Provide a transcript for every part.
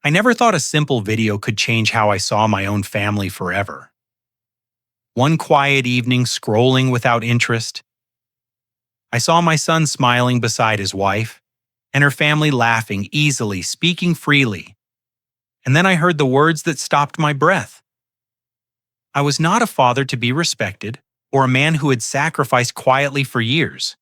I never thought a simple video could change how I saw my own family forever. One quiet evening, scrolling without interest, I saw my son smiling beside his wife, and her family laughing easily, speaking freely. And then I heard the words that stopped my breath. I was not a father to be respected, or a man who had sacrificed quietly for years.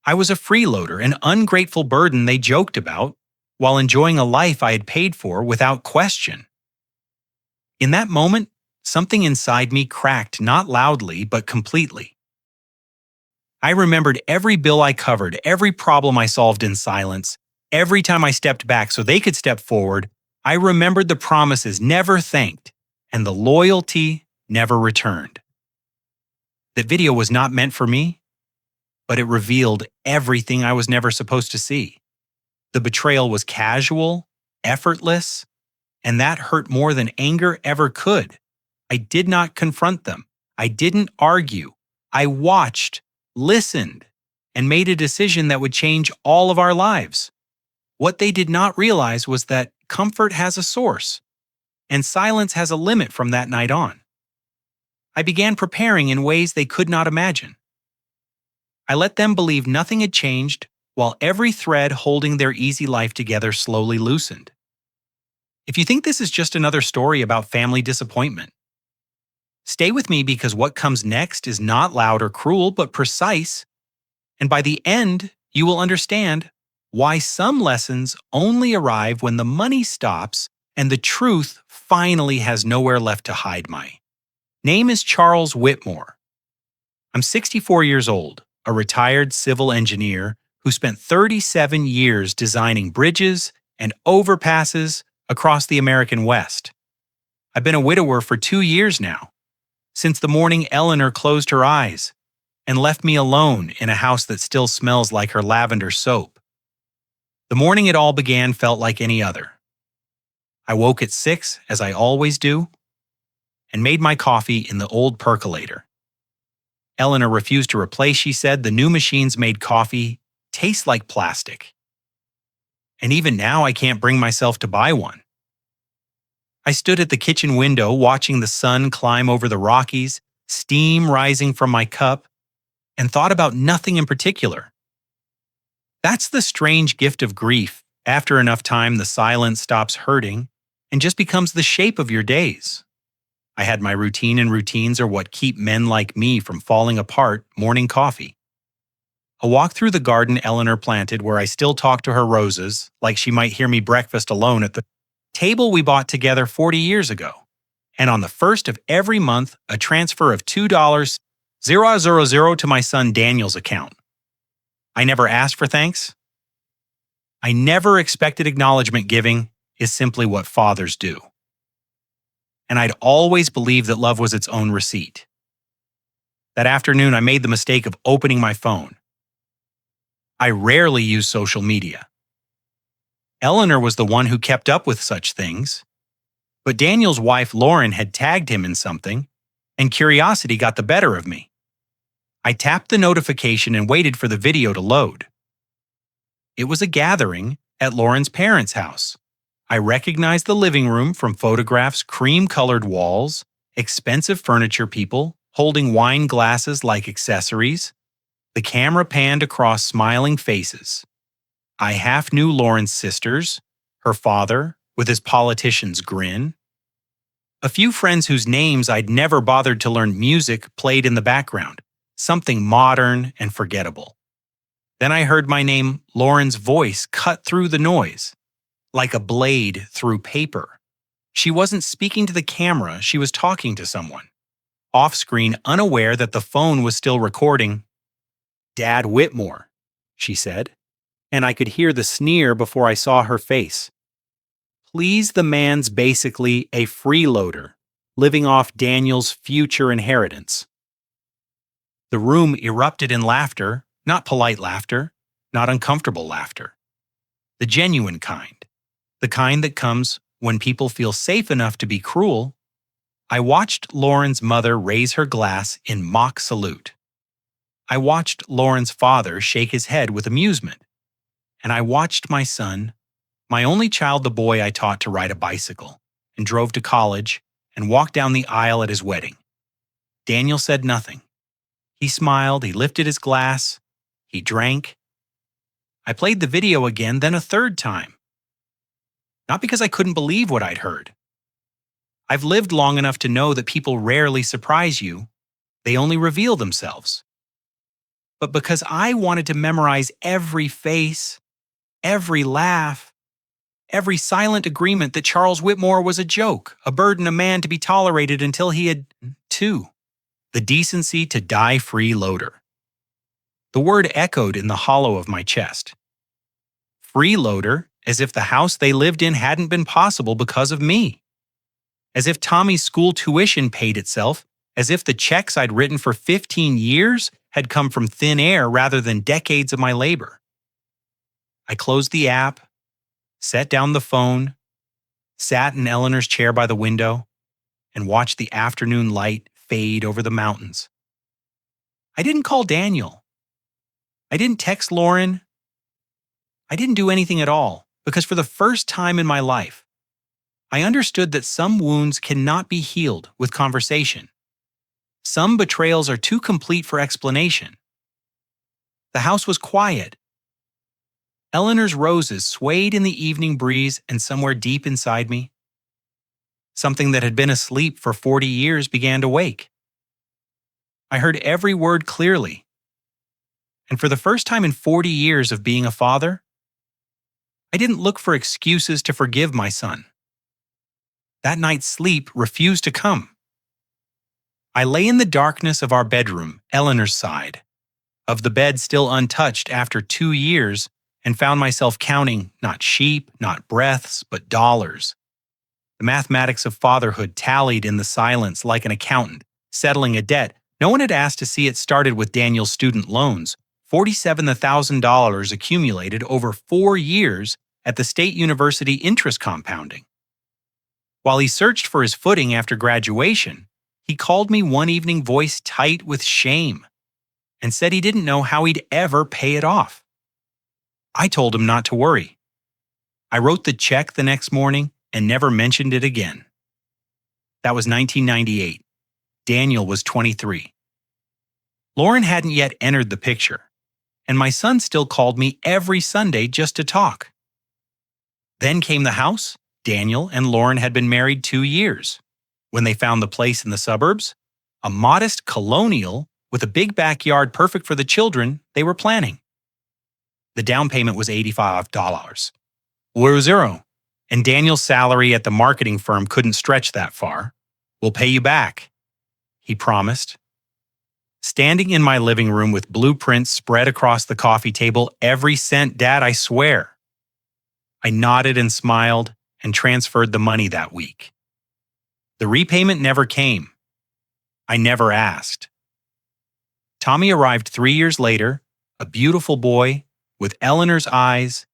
I was a freeloader, an ungrateful burden they joked about, while enjoying a life I had paid for without question. In that moment, something inside me cracked, not loudly, but completely. I remembered every bill I covered, every problem I solved in silence, every time I stepped back so they could step forward. I remembered the promises never thanked and the loyalty never returned. That video was not meant for me, but it revealed everything I was never supposed to see. The betrayal was casual, effortless, and that hurt more than anger ever could. I did not confront them. I didn't argue. I watched, listened, and made a decision that would change all of our lives. What they did not realize was that comfort has a source, and silence has a limit from that night on. I began preparing in ways they could not imagine. I let them believe nothing had changed, while every thread holding their easy life together slowly loosened. If you think this is just another story about family disappointment, stay with me because what comes next is not loud or cruel, but precise, and by the end, you will understand why some lessons only arrive when the money stops and the truth finally has nowhere left to hide. My name is Charles Whitmore. I'm 64 years old, a retired civil engineer who spent 37 years designing bridges and overpasses across the American West. I've been a widower for 2 years now, since the morning Eleanor closed her eyes and left me alone in a house that still smells like her lavender soap. The morning it all began felt like any other. I woke at 6, as I always do, and made my coffee in the old percolator. Eleanor refused to replace. She said the new machines made coffee taste like plastic. And even now I can't bring myself to buy one. I stood at the kitchen window watching the sun climb over the Rockies, steam rising from my cup, and thought about nothing in particular. That's the strange gift of grief. After enough time, the silence stops hurting and just becomes the shape of your days. I had my routine, and routines are what keep men like me from falling apart. Morning coffee. A walk through the garden Eleanor planted, where I still talk to her roses, like she might hear me breakfast alone at the table we bought together 40 years ago. And on the first of every month, a transfer of $2,000 to my son Daniel's account. I never asked for thanks. I never expected acknowledgement. Giving is simply what fathers do. And I'd always believed that love was its own receipt. That afternoon, I made the mistake of opening my phone. I rarely use social media. Eleanor was the one who kept up with such things, but Daniel's wife Lauren had tagged him in something, and curiosity got the better of me. I tapped the notification and waited for the video to load. It was a gathering at Lauren's parents' house. I recognized the living room from photographs, cream-colored walls, expensive furniture, people holding wine glasses like accessories. The camera panned across smiling faces. I half knew Lauren's sisters, her father, with his politician's grin. A few friends whose names I'd never bothered to learn. Music played in the background, something modern and forgettable. Then I heard my name, Lauren's voice cut through the noise, like a blade through paper. She wasn't speaking to the camera, she was talking to someone. Off-screen, unaware that the phone was still recording. "Dad Whitmore," she said, and I could hear the sneer before I saw her face. Please, the man's basically a freeloader, living off Daniel's future inheritance. The room erupted in laughter, not polite laughter, not uncomfortable laughter. The genuine kind. The kind that comes when people feel safe enough to be cruel. I watched Lauren's mother raise her glass in mock salute. I watched Lauren's father shake his head with amusement. And I watched my son My only child, the boy I taught to ride a bicycle, and drove to college, and walked down the aisle at his wedding. Daniel said nothing. He smiled, he lifted his glass, he drank. I played the video again, then a third time. Not because I couldn't believe what I'd heard. I've lived long enough to know that people rarely surprise you, they only reveal themselves. But because I wanted to memorize every face, every laugh, every silent agreement that Charles Whitmore was a joke, a burden, a man to be tolerated until he had, too, the decency to die freeloader. The word echoed in the hollow of my chest. Freeloader, as if the house they lived in hadn't been possible because of me. As if Tommy's school tuition paid itself, as if the checks I'd written for 15 years had come from thin air rather than decades of my labor. I closed the app, set down the phone, sat in Eleanor's chair by the window, and watched the afternoon light fade over the mountains. I didn't call Daniel. I didn't text Lauren. I didn't do anything at all, because for the first time in my life, I understood that some wounds cannot be healed with conversation. Some betrayals are too complete for explanation. The house was quiet. Eleanor's roses swayed in the evening breeze, and somewhere deep inside me, something that had been asleep for 40 years began to wake. I heard every word clearly. And for the first time in 40 years of being a father, I didn't look for excuses to forgive my son. That night's sleep refused to come. I lay in the darkness of our bedroom, Eleanor's side, of the bed still untouched after 2 years, and found myself counting not sheep, not breaths, but dollars. The mathematics of fatherhood tallied in the silence like an accountant, settling a debt. No one had asked to see it started with Daniel's student loans, $47,000 accumulated over 4 years at the State University interest compounding. While he searched for his footing after graduation, he called me one evening, voice tight with shame, and said he didn't know how he'd ever pay it off. I told him not to worry. I wrote the check the next morning and never mentioned it again. That was 1998. Daniel was 23. Lauren hadn't yet entered the picture, and my son still called me every Sunday just to talk. Then came the house. Daniel and Lauren had been married 2 years. When they found the place in the suburbs, a modest colonial with a big backyard perfect for the children they were planning. The down payment was $85. We're zero, and Daniel's salary at the marketing firm couldn't stretch that far. We'll pay you back, he promised. Standing in my living room with blueprints spread across the coffee table, every cent, Dad, I swear. I nodded and smiled and transferred the money that week. The repayment never came. I never asked. Tommy arrived 3 years later, a beautiful boy with Eleanor's eyes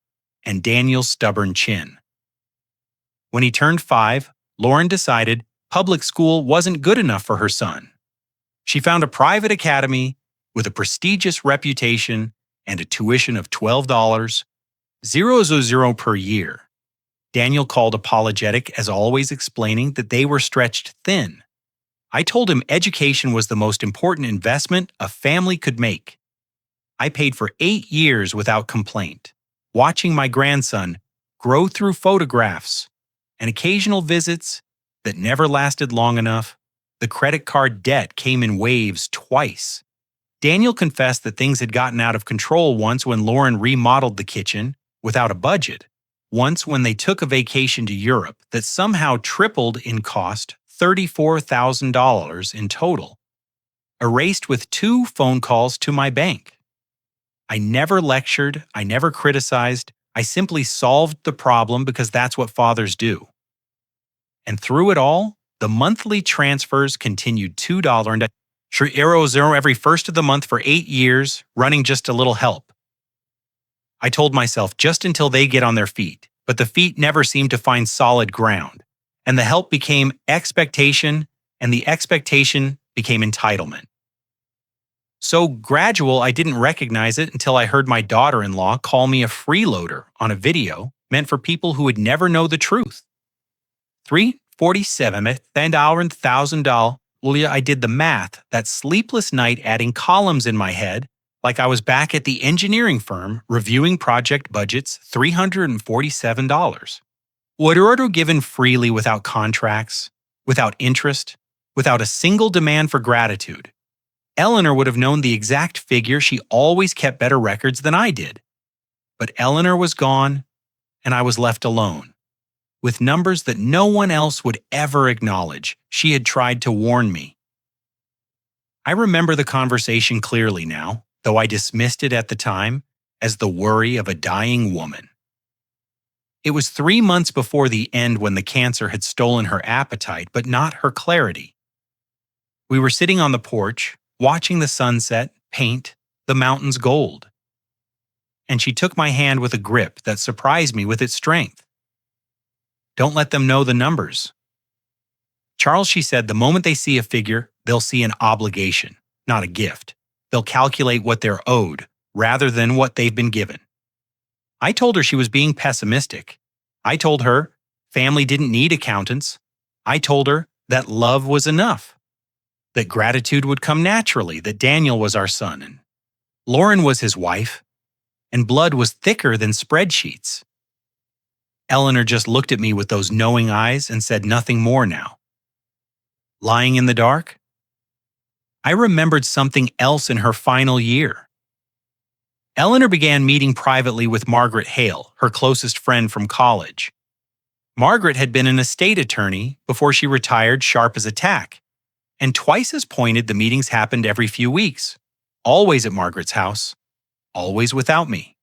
and Daniel's stubborn chin. When he turned 5, Lauren decided public school wasn't good enough for her son. She found a private academy with a prestigious reputation and a tuition of $12, per year. Daniel called apologetic, as always, explaining that they were stretched thin. I told him education was the most important investment a family could make. I paid for 8 years without complaint, watching my grandson grow through photographs and occasional visits that never lasted long enough. The credit card debt came in waves twice. Daniel confessed that things had gotten out of control once when Lauren remodeled the kitchen without a budget. Once when they took a vacation to Europe that somehow tripled in cost, $34,000 in total, erased with 2 phone calls to my bank. I never lectured, I never criticized, I simply solved the problem because that's what fathers do. And through it all, the monthly transfers continued $2 every first of the month for 8 years, running just a little help. I told myself just until they get on their feet, but the feet never seemed to find solid ground, and the help became expectation, and the expectation became entitlement. So gradual, I didn't recognize it until I heard my daughter-in-law call me a freeloader on a video meant for people who would never know the truth. 347 $10,000. I did the math, that sleepless night adding columns in my head, like I was back at the engineering firm reviewing project budgets, $347. Order given freely without contracts, without interest, without a single demand for gratitude. Eleanor would have known the exact figure. She always kept better records than I did. But Eleanor was gone, and I was left alone, with numbers that no one else would ever acknowledge. She had tried to warn me. I remember the conversation clearly now, though I dismissed it at the time as the worry of a dying woman. It was 3 months before the end when the cancer had stolen her appetite, but not her clarity. We were sitting on the porch, watching the sunset paint the mountains gold. And she took my hand with a grip that surprised me with its strength. "Don't let them know the numbers. Charles," she said, "the moment they see a figure, they'll see an obligation, not a gift. They'll calculate what they're owed rather than what they've been given." I told her she was being pessimistic. I told her family didn't need accountants. I told her that love was enough, that gratitude would come naturally, that Daniel was our son and Lauren was his wife, and blood was thicker than spreadsheets. Eleanor just looked at me with those knowing eyes and said nothing more now. Lying in the dark? I remembered something else in her final year. Eleanor began meeting privately with Margaret Hale, her closest friend from college. Margaret had been an estate attorney before she retired, sharp as a tack, and twice as pointed. The meetings happened every few weeks, always at Margaret's house, always without me.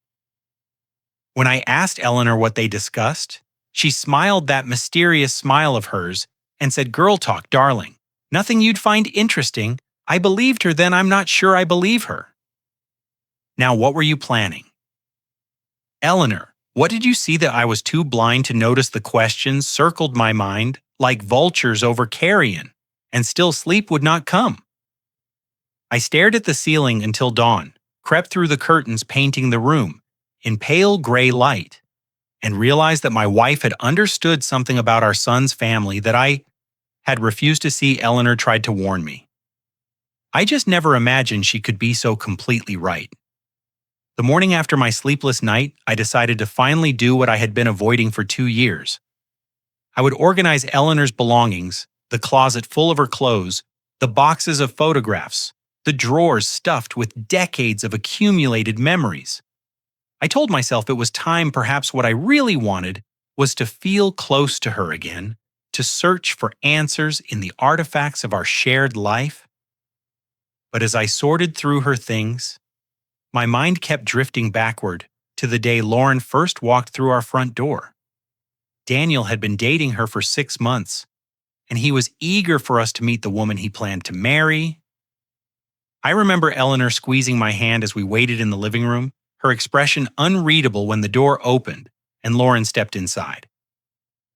When I asked Eleanor what they discussed, she smiled that mysterious smile of hers and said, "Girl talk, darling. Nothing you'd find interesting." I believed her then. I'm not sure I believe her. Now, what were you planning? Eleanor, what did you see that I was too blind to notice? The questions circled my mind like vultures over carrion, and still sleep would not come. I stared at the ceiling until dawn, crept through the curtains painting the room in pale gray light, and realized that my wife had understood something about our son's family that I had refused to see. Eleanor tried to warn me. I just never imagined she could be so completely right. The morning after my sleepless night, I decided to finally do what I had been avoiding for 2 years. I would organize Eleanor's belongings, the closet full of her clothes, the boxes of photographs, the drawers stuffed with decades of accumulated memories. I told myself it was time. Perhaps what I really wanted was to feel close to her again, to search for answers in the artifacts of our shared life. But as I sorted through her things, my mind kept drifting backward to the day Lauren first walked through our front door. Daniel had been dating her for 6 months, and he was eager for us to meet the woman he planned to marry. I remember Eleanor squeezing my hand as we waited in the living room, her expression unreadable when the door opened and Lauren stepped inside.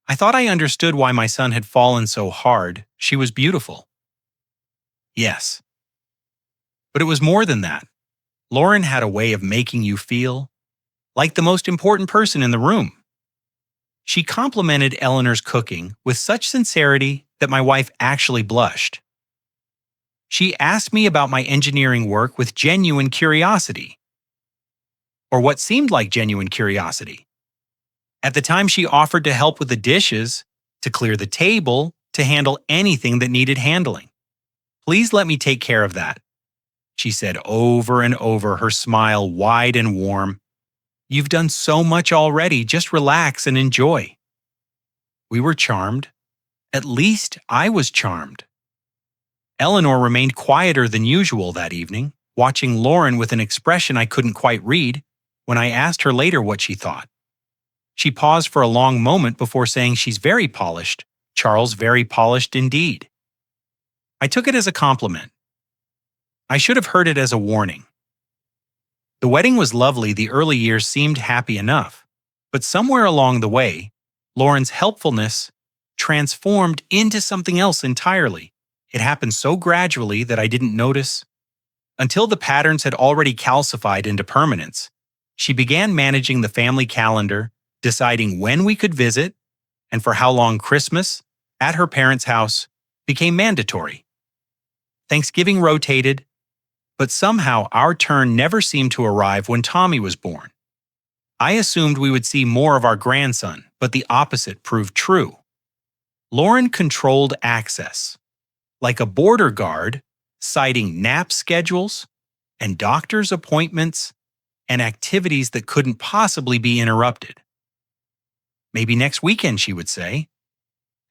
I thought I understood why my son had fallen so hard. She was beautiful. Yes. But it was more than that. Lauren had a way of making you feel like the most important person in the room. She complimented Eleanor's cooking with such sincerity that my wife actually blushed. She asked me about my engineering work with genuine curiosity, or what seemed like genuine curiosity. At the time, she offered to help with the dishes, to clear the table, to handle anything that needed handling. "Please let me take care of that," she said over and over, her smile wide and warm. "You've done so much already. Just relax and enjoy." We were charmed. At least I was charmed. Eleanor remained quieter than usual that evening, watching Lauren with an expression I couldn't quite read when I asked her later what she thought. She paused for a long moment before saying, "She's very polished. Charles, very polished indeed." I took it as a compliment. I should have heard it as a warning. The wedding was lovely. The early years seemed happy enough. But somewhere along the way, Lauren's helpfulness transformed into something else entirely. It happened so gradually that I didn't notice. Until the patterns had already calcified into permanence, she began managing the family calendar, Deciding when we could visit and for how long Christmas at her parents' house became mandatory. Thanksgiving rotated, but somehow our turn never seemed to arrive when Tommy was born. I assumed we would see more of our grandson, but the opposite proved true. Lauren controlled access, like a border guard, citing nap schedules and doctor's appointments and activities that couldn't possibly be interrupted. Maybe next weekend, she would say,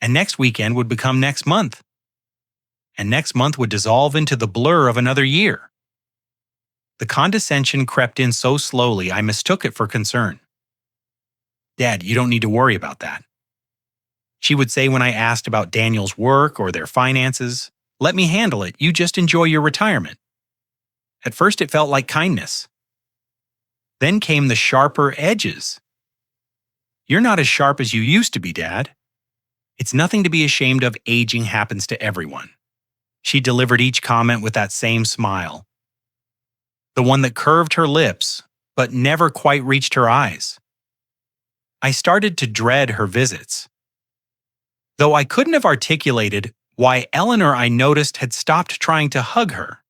and next weekend would become next month, and next month would dissolve into the blur of another year. The condescension crept in so slowly I mistook it for concern. "Dad, you don't need to worry about that," she would say when I asked about Daniel's work or their finances. "Let me handle it, you just enjoy your retirement." At first it felt like kindness. Then came the sharper edges. "You're not as sharp as you used to be, Dad. It's nothing to be ashamed of, aging happens to everyone." She delivered each comment with that same smile. The one that curved her lips, but never quite reached her eyes. I started to dread her visits. Though I couldn't have articulated why Eleanor, I noticed, had stopped trying to hug her.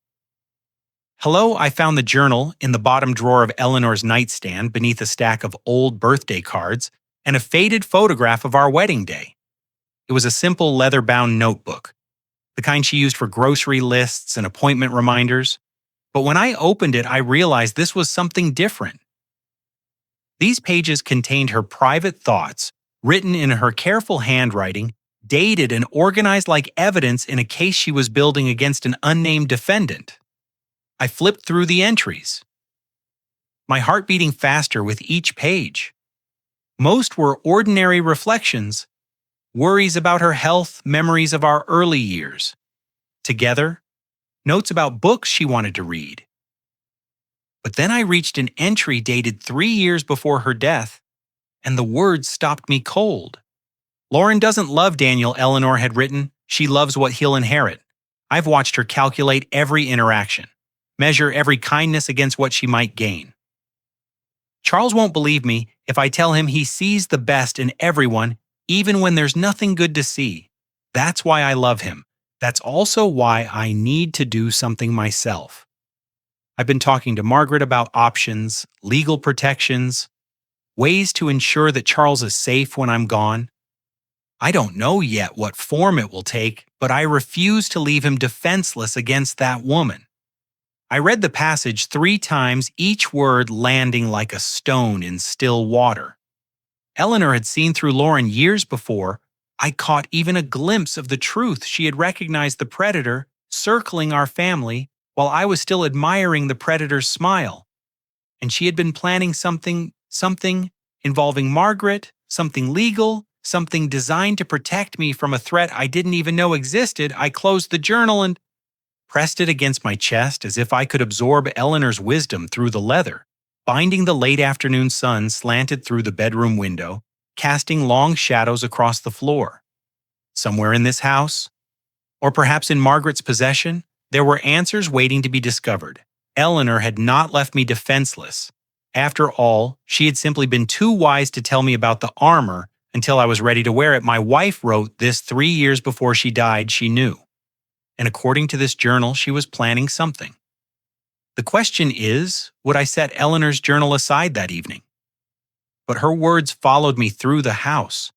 Hello, I found the journal in the bottom drawer of Eleanor's nightstand beneath a stack of old birthday cards and a faded photograph of our wedding day. It was a simple leather-bound notebook, the kind she used for grocery lists and appointment reminders. But when I opened it, I realized this was something different. These pages contained her private thoughts, written in her careful handwriting, dated and organized like evidence in a case she was building against an unnamed defendant. I flipped through the entries, my heart beating faster with each page. Most were ordinary reflections, worries about her health, memories of our early years. Together, notes about books she wanted to read. But then I reached an entry dated 3 years before her death, and the words stopped me cold. "Lauren doesn't love Daniel," Eleanor had written. "She loves what he'll inherit. I've watched her calculate every interaction, measure every kindness against what she might gain. Charles won't believe me if I tell him he sees the best in everyone, even when there's nothing good to see. That's why I love him. That's also why I need to do something myself. I've been talking to Margaret about options, legal protections, ways to ensure that Charles is safe when I'm gone. I don't know yet what form it will take, but I refuse to leave him defenseless against that woman." I read the passage 3 times, each word landing like a stone in still water. Eleanor had seen through Lauren years before. I caught even a glimpse of the truth. She had recognized the predator circling our family while I was still admiring the predator's smile. And she had been planning something involving Margaret, something legal, something designed to protect me from a threat I didn't even know existed. I closed the journal and pressed it against my chest as if I could absorb Eleanor's wisdom through the leather. Binding the late afternoon sun slanted through the bedroom window, casting long shadows across the floor. Somewhere in this house, or perhaps in Margaret's possession, there were answers waiting to be discovered. Eleanor had not left me defenseless. After all, she had simply been too wise to tell me about the armor until I was ready to wear it. My wife wrote this 3 years before she died. She knew. And according to this journal, she was planning something. The question is, would I set Eleanor's journal aside that evening? But her words followed me through the house.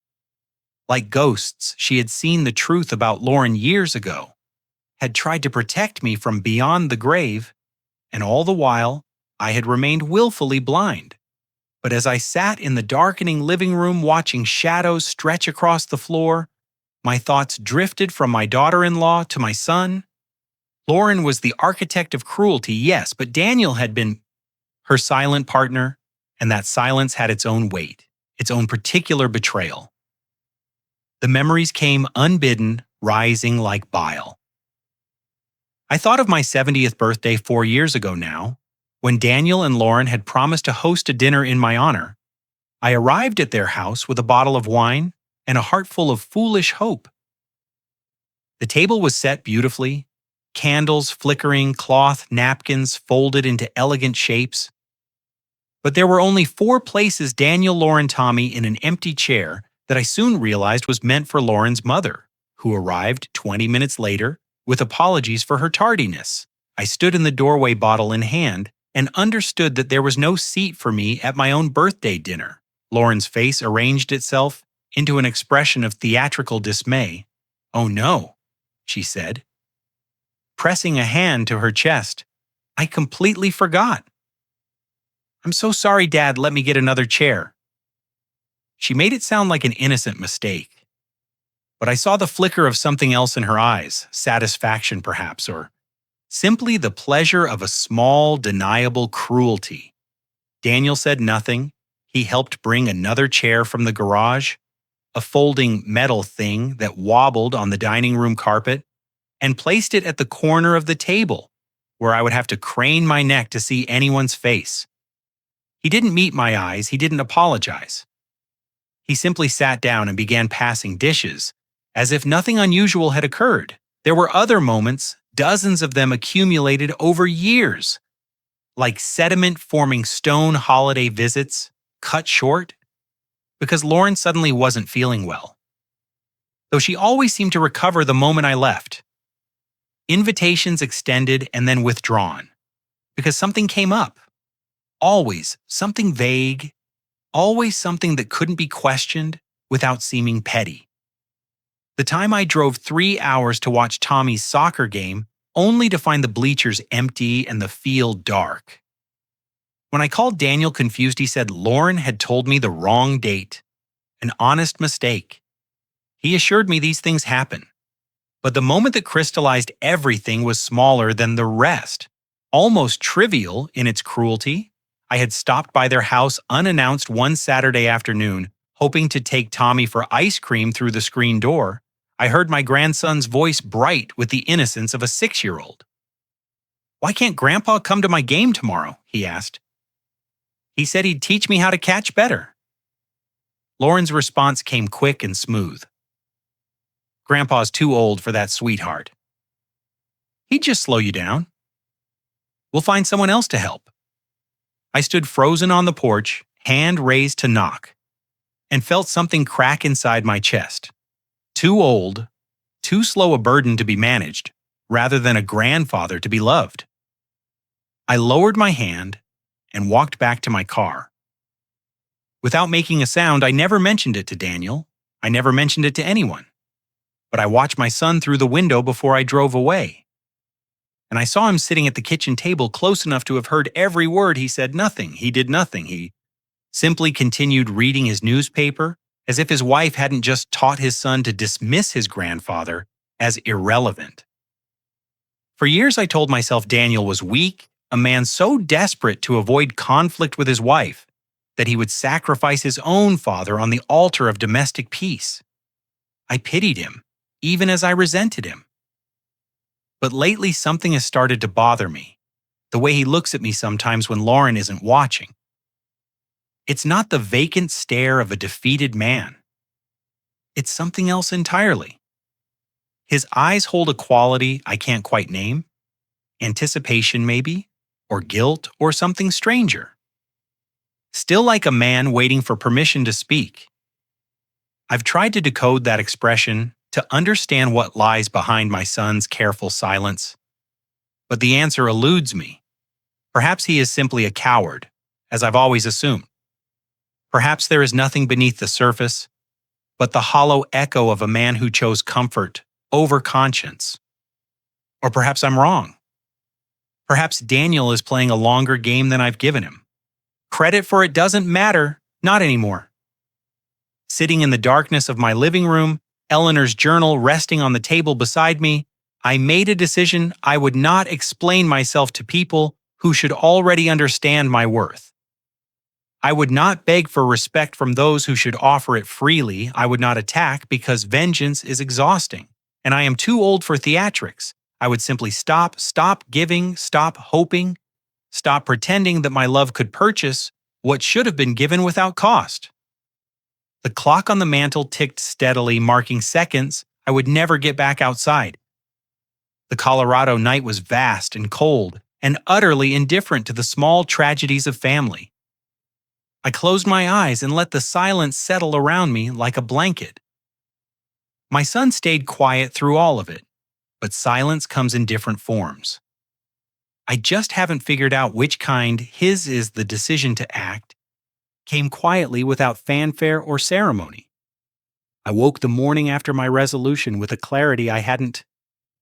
Like ghosts, she had seen the truth about Lauren years ago, had tried to protect me from beyond the grave, and all the while, I had remained willfully blind. But as I sat in the darkening living room watching shadows stretch across the floor, my thoughts drifted from my daughter-in-law to my son. Lauren was the architect of cruelty, yes, but Daniel had been her silent partner, and that silence had its own weight, its own particular betrayal. The memories came unbidden, rising like bile. I thought of my 70th birthday 4 years ago now, when Daniel and Lauren had promised to host a dinner in my honor. I arrived at their house with a bottle of wine and a heart full of foolish hope. The table was set beautifully, candles flickering, cloth napkins folded into elegant shapes. But there were only 4 places Daniel, Lauren, Tommy in an empty chair that I soon realized was meant for Lauren's mother, who arrived 20 minutes later with apologies for her tardiness. I stood in the doorway, bottle in hand, and understood that there was no seat for me at my own birthday dinner. Lauren's face arranged itself into an expression of theatrical dismay. "Oh no," she said. Pressing a hand to her chest, "I completely forgot." "I'm so sorry, Dad, let me get another chair." She made it sound like an innocent mistake. But I saw the flicker of something else in her eyes, satisfaction perhaps, or simply the pleasure of a small, deniable cruelty. Daniel said nothing. He helped bring another chair from the garage, a folding metal thing that wobbled on the dining room carpet, and placed it at the corner of the table, where I would have to crane my neck to see anyone's face. He didn't meet my eyes, he didn't apologize. He simply sat down and began passing dishes, as if nothing unusual had occurred. There were other moments, dozens of them accumulated over years, like sediment-forming stone holiday visits, cut short, because Lauren suddenly wasn't feeling well, though she always seemed to recover the moment I left. Invitations extended and then withdrawn, because something came up. Always something vague, always something that couldn't be questioned without seeming petty. The time I drove 3 hours to watch Tommy's soccer game, only to find the bleachers empty and the field dark. When I called Daniel confused, he said Lauren had told me the wrong date. An honest mistake. He assured me these things happen. But the moment that crystallized everything was smaller than the rest. Almost trivial in its cruelty, I had stopped by their house unannounced one Saturday afternoon, hoping to take Tommy for ice cream through the screen door. I heard my grandson's voice bright with the innocence of a 6-year-old. "Why can't Grandpa come to my game tomorrow?" he asked. "He said he'd teach me how to catch better." Lauren's response came quick and smooth. "Grandpa's too old for that, sweetheart. He'd just slow you down. We'll find someone else to help." I stood frozen on the porch, hand raised to knock, and felt something crack inside my chest. Too old, too slow a burden to be managed, rather than a grandfather to be loved. I lowered my hand and walked back to my car. Without making a sound, I never mentioned it to Daniel. I never mentioned it to anyone. But I watched my son through the window before I drove away. And I saw him sitting at the kitchen table close enough to have heard every word he said. Nothing. He did nothing. He simply continued reading his newspaper as if his wife hadn't just taught his son to dismiss his grandfather as irrelevant. For years I told myself Daniel was weak, a man so desperate to avoid conflict with his wife that he would sacrifice his own father on the altar of domestic peace. I pitied him, even as I resented him. But lately something has started to bother me, the way he looks at me sometimes when Lauren isn't watching. It's not the vacant stare of a defeated man. It's something else entirely. His eyes hold a quality I can't quite name. Anticipation maybe, or guilt, or something stranger. Still like a man waiting for permission to speak. I've tried to decode that expression, to understand what lies behind my son's careful silence. But the answer eludes me. Perhaps he is simply a coward, as I've always assumed. Perhaps there is nothing beneath the surface, but the hollow echo of a man who chose comfort over conscience. Or perhaps I'm wrong. Perhaps Daniel is playing a longer game than I've given him. Credit for it doesn't matter, not anymore. Sitting in the darkness of my living room, Eleanor's journal resting on the table beside me, I made a decision I would not explain myself to people who should already understand my worth. I would not beg for respect from those who should offer it freely. I would not attack because vengeance is exhausting, and I am too old for theatrics. I would simply stop giving, stop hoping, stop pretending that my love could purchase what should have been given without cost. The clock on the mantel ticked steadily, marking seconds I would never get back outside. The Colorado night was vast and cold and utterly indifferent to the small tragedies of family. I closed my eyes and let the silence settle around me like a blanket. My son stayed quiet through all of it, but silence comes in different forms. I just haven't figured out which kind. His is the decision to act, came quietly without fanfare or ceremony. I woke the morning after my resolution with a clarity I hadn't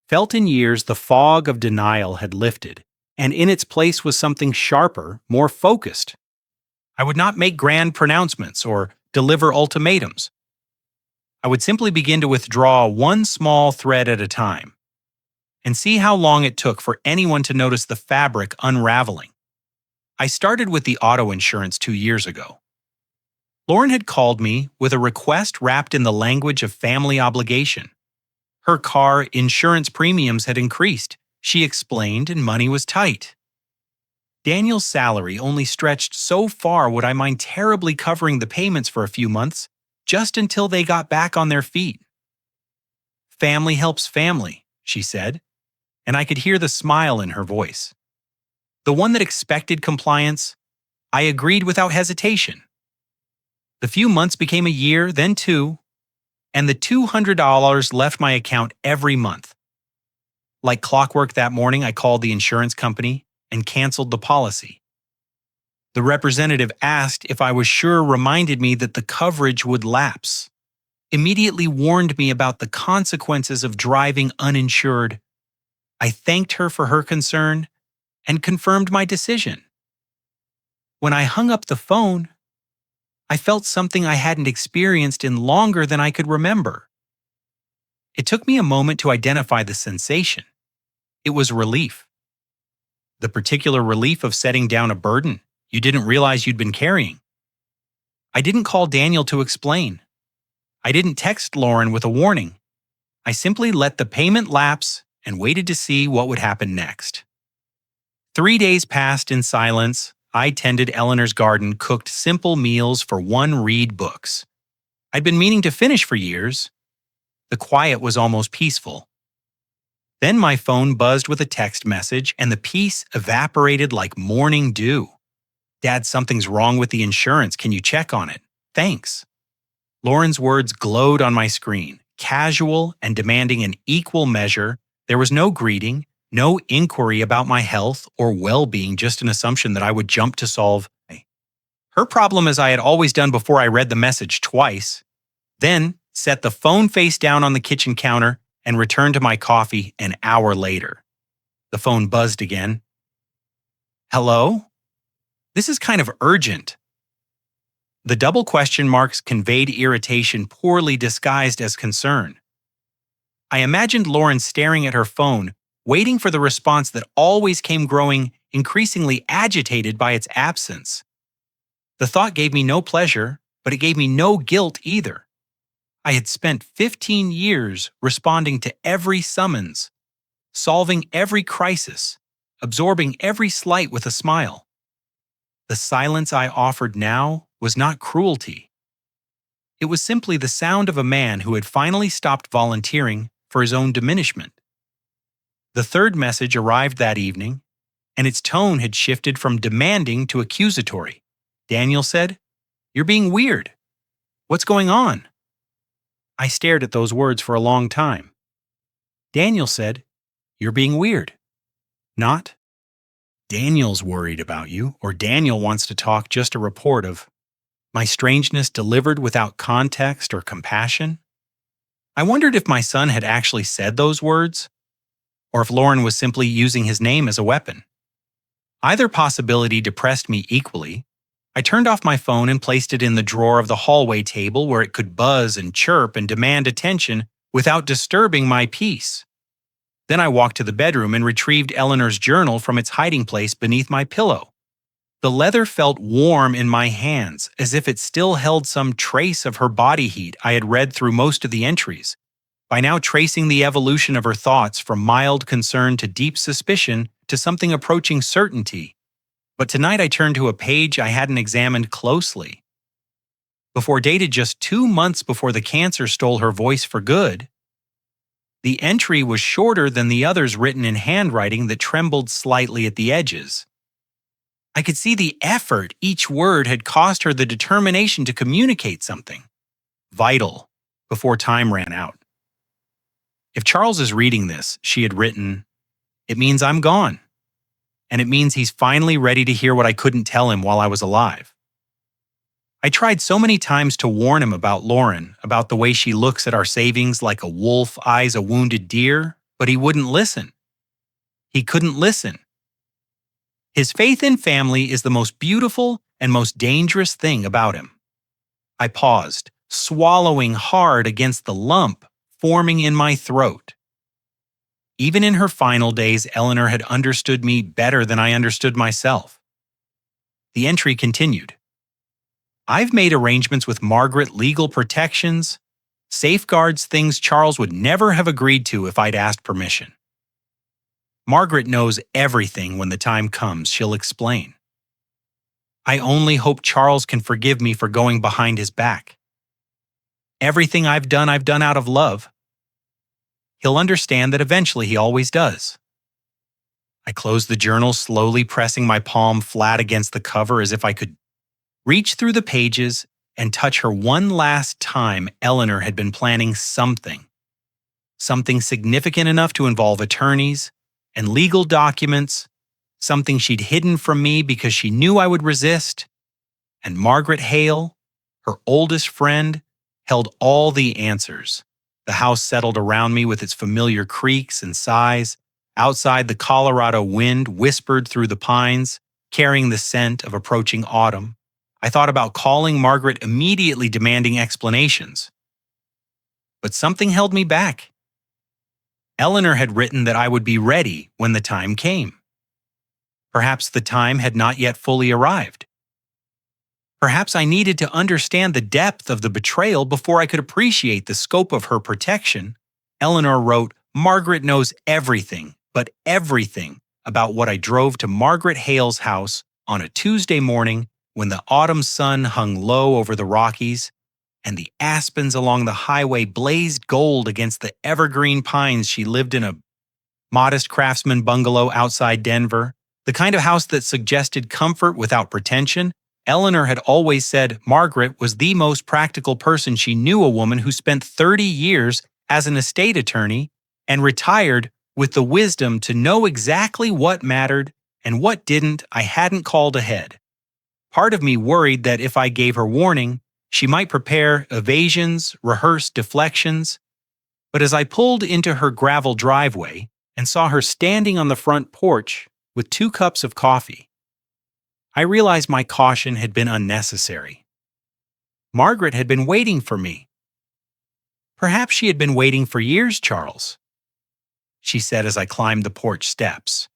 felt in years. The fog of denial had lifted, and in its place was something sharper, more focused. I would not make grand pronouncements or deliver ultimatums. I would simply begin to withdraw one small thread at a time and see how long it took for anyone to notice the fabric unraveling. I started with the auto insurance 2 years ago. Lauren had called me with a request wrapped in the language of family obligation. Her car insurance premiums had increased, she explained, and money was tight. Daniel's salary only stretched so far. Would I mind terribly covering the payments for a few months, just until they got back on their feet? Family helps family, she said, and I could hear the smile in her voice. The one that expected compliance, I agreed without hesitation. The few months became a year, then 2, and the $200 left my account every month. Like clockwork that morning, I called the insurance company and canceled the policy. The representative asked if I was sure, reminded me that the coverage would lapse, immediately warned me about the consequences of driving uninsured. I thanked her for her concern and confirmed my decision. When I hung up the phone, I felt something I hadn't experienced in longer than I could remember. It took me a moment to identify the sensation. It was relief. The particular relief of setting down a burden you didn't realize you'd been carrying. I didn't call Daniel to explain. I didn't text Lauren with a warning. I simply let the payment lapse and waited to see what would happen next. 3 days passed in silence. I tended Eleanor's garden, cooked simple meals for one, read books I'd been meaning to finish for years. The quiet was almost peaceful. Then my phone buzzed with a text message, and the peace evaporated like morning dew. Dad, something's wrong with the insurance. Can you check on it? Thanks. Lauren's words glowed on my screen, casual and demanding an equal measure. There was no greeting, no inquiry about my health or well-being, just an assumption that I would jump to solve her problem as I had always done before. I read the message twice, then set the phone face down on the kitchen counter and returned to my coffee an hour later. The phone buzzed again. Hello? This is kind of urgent. The double question marks conveyed irritation poorly disguised as concern. I imagined Lauren staring at her phone, waiting for the response that always came, growing increasingly agitated by its absence. The thought gave me no pleasure, but it gave me no guilt either. I had spent 15 years responding to every summons, solving every crisis, absorbing every slight with a smile. The silence I offered now was not cruelty. It was simply the sound of a man who had finally stopped volunteering for his own diminishment. The third message arrived that evening, and its tone had shifted from demanding to accusatory. Daniel said, "You're being weird. What's going on?" I stared at those words for a long time. Daniel said, "You're being weird." Not, "Daniel's worried about you," or "Daniel wants to talk," just a report of my strangeness delivered without context or compassion. I wondered if my son had actually said those words, or if Lauren was simply using his name as a weapon. Either possibility depressed me equally. I turned off my phone and placed it in the drawer of the hallway table where it could buzz and chirp and demand attention without disturbing my peace. Then I walked to the bedroom and retrieved Eleanor's journal from its hiding place beneath my pillow. The leather felt warm in my hands, as if it still held some trace of her body heat. I had read through most of the entries, by now tracing the evolution of her thoughts from mild concern to deep suspicion to something approaching certainty. But tonight I turned to a page I hadn't examined closely. Before, dated just 2 months before the cancer stole her voice for good, the entry was shorter than the others, written in handwriting that trembled slightly at the edges. I could see the effort each word had cost her, the determination to communicate something vital before time ran out. If Charles is reading this, she had written, it means I'm gone. And it means he's finally ready to hear what I couldn't tell him while I was alive. I tried so many times to warn him about Lauren, about the way she looks at our savings like a wolf eyes a wounded deer, but he wouldn't listen. He couldn't listen. His faith in family is the most beautiful and most dangerous thing about him. I paused, swallowing hard against the lump forming in my throat. Even in her final days, Eleanor had understood me better than I understood myself. The entry continued. I've made arrangements with Margaret, legal protections, safeguards, things Charles would never have agreed to if I'd asked permission. Margaret knows everything. When the time comes, she'll explain. I only hope Charles can forgive me for going behind his back. Everything I've done out of love. He'll understand that eventually, he always does. I closed the journal, slowly pressing my palm flat against the cover as if I could reach through the pages and touch her one last time. Eleanor had been planning something significant enough to involve attorneys and legal documents, something she'd hidden from me because she knew I would resist. And Margaret Hale, her oldest friend, held all the answers. The house settled around me with its familiar creaks and sighs. Outside, the Colorado wind whispered through the pines, carrying the scent of approaching autumn. I thought about calling Margaret, immediately demanding explanations. But something held me back. Eleanor had written that I would be ready when the time came. Perhaps the time had not yet fully arrived. Perhaps I needed to understand the depth of the betrayal before I could appreciate the scope of her protection. Eleanor wrote, Margaret knows everything, but everything, about what I drove to Margaret Hale's house on a Tuesday morning when the autumn sun hung low over the Rockies and the aspens along the highway blazed gold against the evergreen pines. She lived in a modest craftsman bungalow outside Denver, the kind of house that suggested comfort without pretension. Eleanor had always said Margaret was the most practical person she knew, a woman who spent 30 years as an estate attorney and retired with the wisdom to know exactly what mattered and what didn't. I hadn't called ahead. Part of me worried that if I gave her warning, she might prepare evasions, rehearse deflections. But as I pulled into her gravel driveway and saw her standing on the front porch with 2 cups of coffee, I realized my caution had been unnecessary. Margaret had been waiting for me. Perhaps she had been waiting for years, Charles, she said as I climbed the porch steps.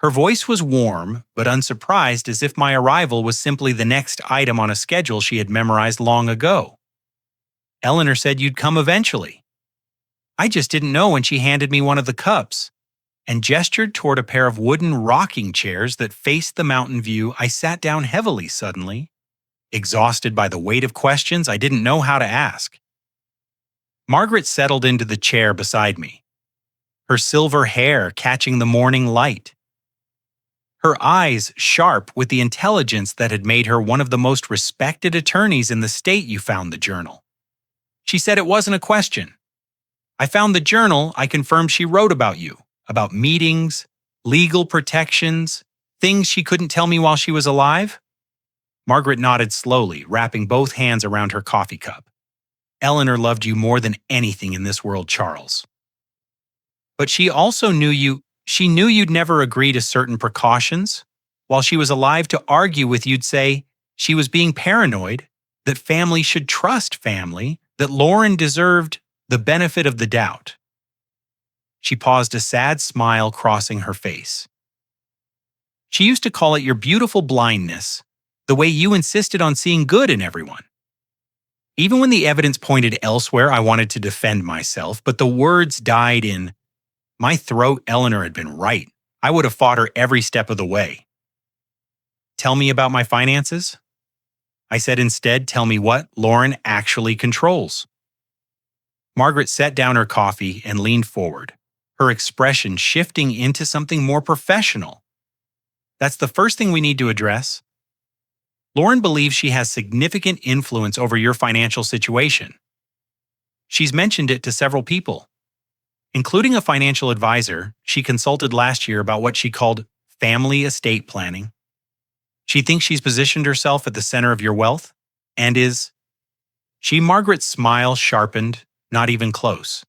Her voice was warm, but unsurprised, as if my arrival was simply the next item on a schedule she had memorized long ago. Eleanor said you'd come eventually. I just didn't know when she handed me one of the cups and gestured toward a pair of wooden rocking chairs that faced the mountain view. I sat down heavily suddenly, exhausted by the weight of questions I didn't know how to ask. Margaret settled into the chair beside me, her silver hair catching the morning light. Her eyes sharp with the intelligence that had made her one of the most respected attorneys in the state. You found the journal. She said it wasn't a question. I found the journal. I confirmed she wrote about you, about meetings, legal protections, things she couldn't tell me while she was alive. Margaret nodded slowly, wrapping both hands around her coffee cup. Eleanor loved you more than anything in this world, Charles. But she also knew you. She knew you'd never agree to certain precautions. While she was alive, to argue with you'd say she was being paranoid, that family should trust family, that Lauren deserved the benefit of the doubt. She paused, a sad smile crossing her face. She used to call it your beautiful blindness, the way you insisted on seeing good in everyone. Even when the evidence pointed elsewhere, I wanted to defend myself, but the words died in my throat. Eleanor had been right. I would have fought her every step of the way. Tell me about my finances? I said instead, tell me what Lauren actually controls. Margaret set down her coffee and leaned forward, her expression shifting into something more professional. That's the first thing we need to address. Lauren believes she has significant influence over your financial situation. She's mentioned it to several people, including a financial advisor she consulted last year about what she called family estate planning. She thinks she's positioned herself at the center of your wealth, and is. Margaret's smile sharpened, not even close.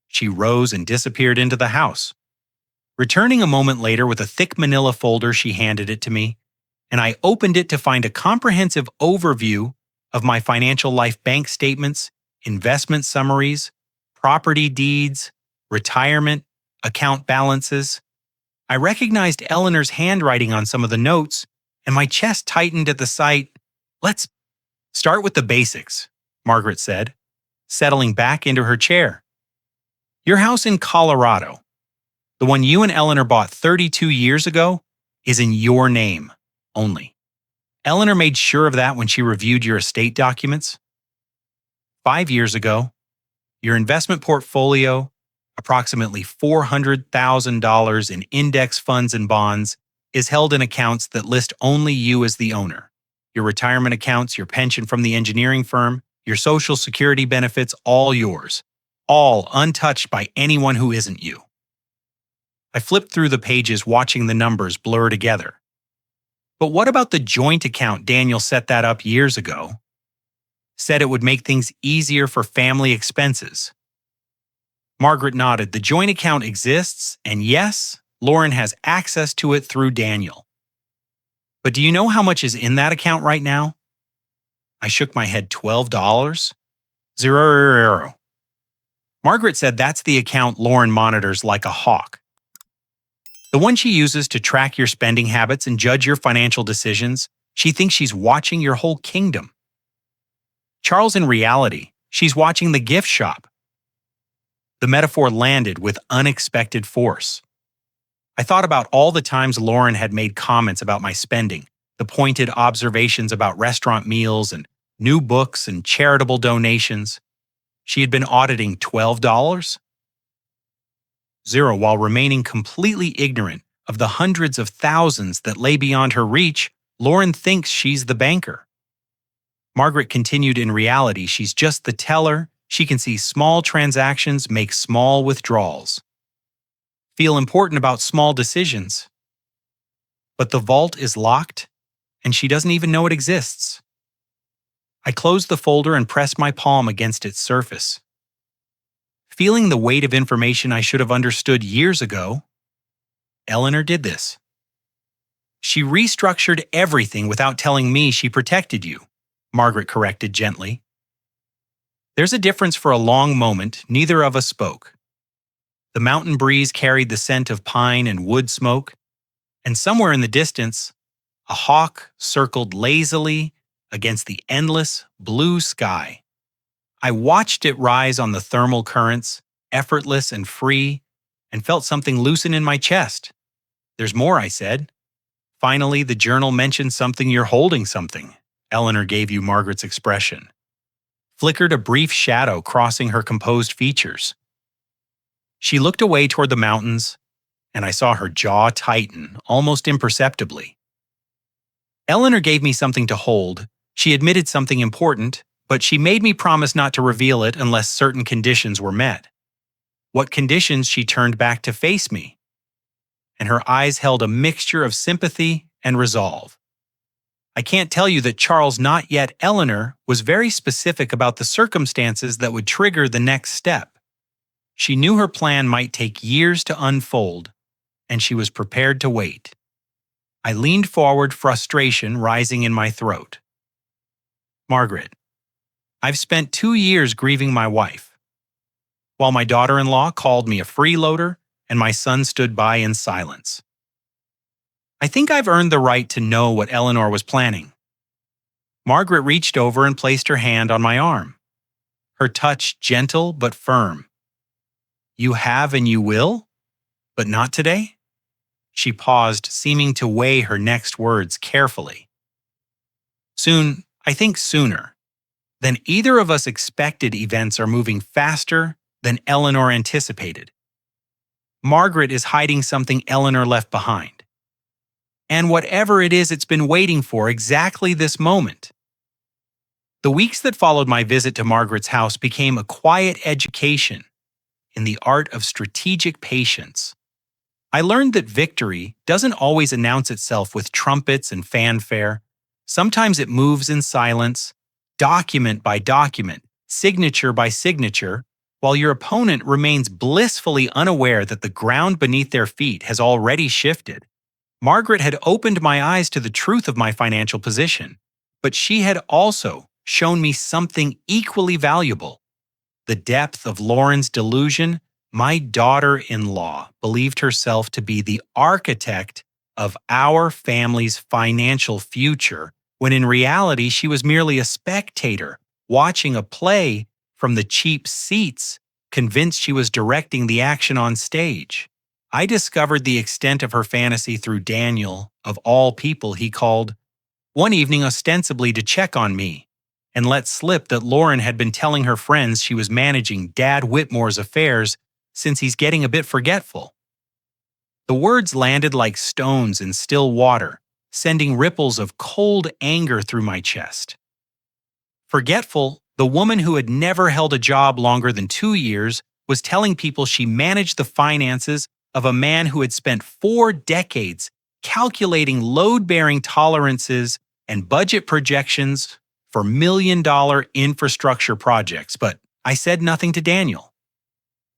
She rose and disappeared into the house. Returning a moment later with a thick manila folder, she handed it to me, and I opened it to find a comprehensive overview of my financial life bank statements, investment summaries, property deeds, retirement, account balances. I recognized Eleanor's handwriting on some of the notes, and my chest tightened at the sight. "Let's start with the basics," Margaret said, settling back into her chair. "Your house in Colorado, the one you and Eleanor bought 32 years ago, is in your name only. Eleanor made sure of that when she reviewed your estate documents. 5 years ago, your investment portfolio, approximately $400,000 in index funds and bonds, is held in accounts that list only you as the owner. Your retirement accounts, your pension from the engineering firm, your Social Security benefits, all yours, all untouched by anyone who isn't you." I flipped through the pages, watching the numbers blur together. "But what about the joint account? Daniel set that up years ago. Said it would make things easier for family expenses." Margaret nodded. "The joint account exists, and yes, Lauren has access to it through Daniel. But do you know how much is in that account right now?" I shook my head. $12? Zero. Margaret said that's the account Lauren monitors like a hawk. The one she uses to track your spending habits and judge your financial decisions. She thinks she's watching your whole kingdom. Charles, in reality, she's watching the gift shop. The metaphor landed with unexpected force. I thought about all the times Lauren had made comments about my spending, the pointed observations about restaurant meals and new books and charitable donations. She had been auditing $12? Zero, while remaining completely ignorant of the hundreds of thousands that lay beyond her reach. Lauren thinks she's the banker. Margaret continued, "In reality, she's just the teller. She can see small transactions, make small withdrawals, feel important about small decisions. But the vault is locked, and she doesn't even know it exists." I closed the folder and pressed my palm against its surface. Feeling the weight of information I should have understood years ago, Eleanor did this. "She restructured everything without telling me she protected you," Margaret corrected gently. There's a difference. For a long moment, neither of us spoke. The mountain breeze carried the scent of pine and wood smoke, and somewhere in the distance, a hawk circled lazily against the endless blue sky. I watched it rise on the thermal currents, effortless and free, and felt something loosen in my chest. "There's more," I said. "Finally, the journal mentioned something. You're holding something." Eleanor gave you Margaret's expression. Flickered a brief shadow crossing her composed features. She looked away toward the mountains, and I saw her jaw tighten, almost imperceptibly. Eleanor gave me something to hold. She admitted something important, but she made me promise not to reveal it unless certain conditions were met. What conditions? She turned back to face me, and her eyes held a mixture of sympathy and resolve. "I can't tell you that Charles, not yet." Eleanor was very specific about the circumstances that would trigger the next step. She knew her plan might take years to unfold, and she was prepared to wait. I leaned forward, frustration rising in my throat. "Margaret, I've spent 2 years grieving my wife, while my daughter-in-law called me a freeloader and my son stood by in silence. I think I've earned the right to know what Eleanor was planning." Margaret reached over and placed her hand on my arm, her touch gentle but firm. "You have and you will? But not today?" She paused, seeming to weigh her next words carefully. "Soon, I think sooner, than either of us expected. Events are moving faster than Eleanor anticipated. Margaret is hiding something Eleanor left behind. and whatever it is it's been waiting for exactly this moment. The weeks that followed my visit to Margaret's house became a quiet education in the art of strategic patience. I learned that victory doesn't always announce itself with trumpets and fanfare. Sometimes it moves in silence, document by document, signature by signature, while your opponent remains blissfully unaware that the ground beneath their feet has already shifted. Margaret had opened my eyes to the truth of my financial position, but she had also shown me something equally valuable. The depth of Lauren's delusion. My daughter-in-law believed herself to be the architect of our family's financial future, when in reality she was merely a spectator watching a play from the cheap seats, convinced she was directing the action on stage. I discovered the extent of her fantasy through Daniel, of all people, he called one evening ostensibly to check on me, and let slip that Lauren had been telling her friends she was managing Dad Whitmore's affairs since he's getting a bit forgetful. The words landed like stones in still water, sending ripples of cold anger through my chest. Forgetful, the woman who had never held a job longer than 2 years was telling people she managed the finances of a man who had spent 4 decades calculating load-bearing tolerances and budget projections for million-dollar infrastructure projects. But I said nothing to Daniel.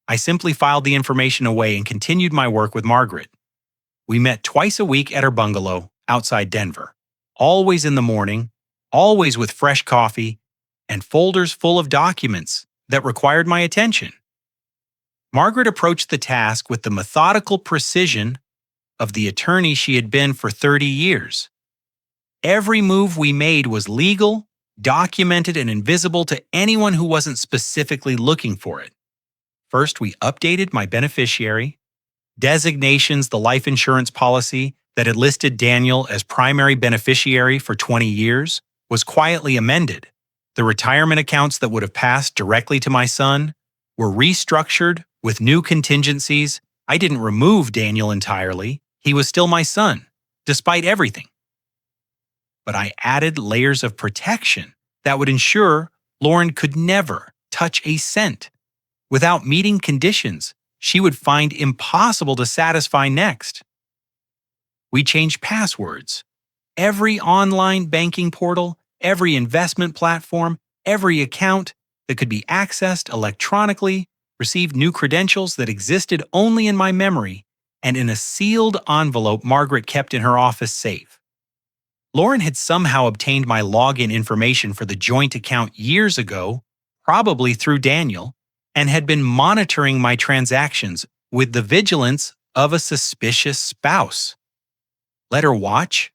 I simply filed the information away and continued my work with Margaret. We met twice a week at her bungalow outside Denver, always in the morning, always with fresh coffee, and folders full of documents that required my attention. Margaret approached the task with the methodical precision of the attorney she had been for 30 years. Every move we made was legal, documented, and invisible to anyone who wasn't specifically looking for it. First, we updated my beneficiary. Designations, the life insurance policy that had listed Daniel as primary beneficiary for 20 years, was quietly amended. The retirement accounts that would have passed directly to my son were restructured with new contingencies. I didn't remove Daniel entirely. He was still my son, despite everything. But I added layers of protection that would ensure Lauren could never touch a cent. Without meeting conditions she would find impossible to satisfy next. We changed passwords. Every online banking portal, every investment platform, every account that could be accessed electronically received new credentials that existed only in my memory and in a sealed envelope Margaret kept in her office safe. Lauren had somehow obtained my login information for the joint account years ago, probably through Daniel, and had been monitoring my transactions with the vigilance of a suspicious spouse. Let her watch?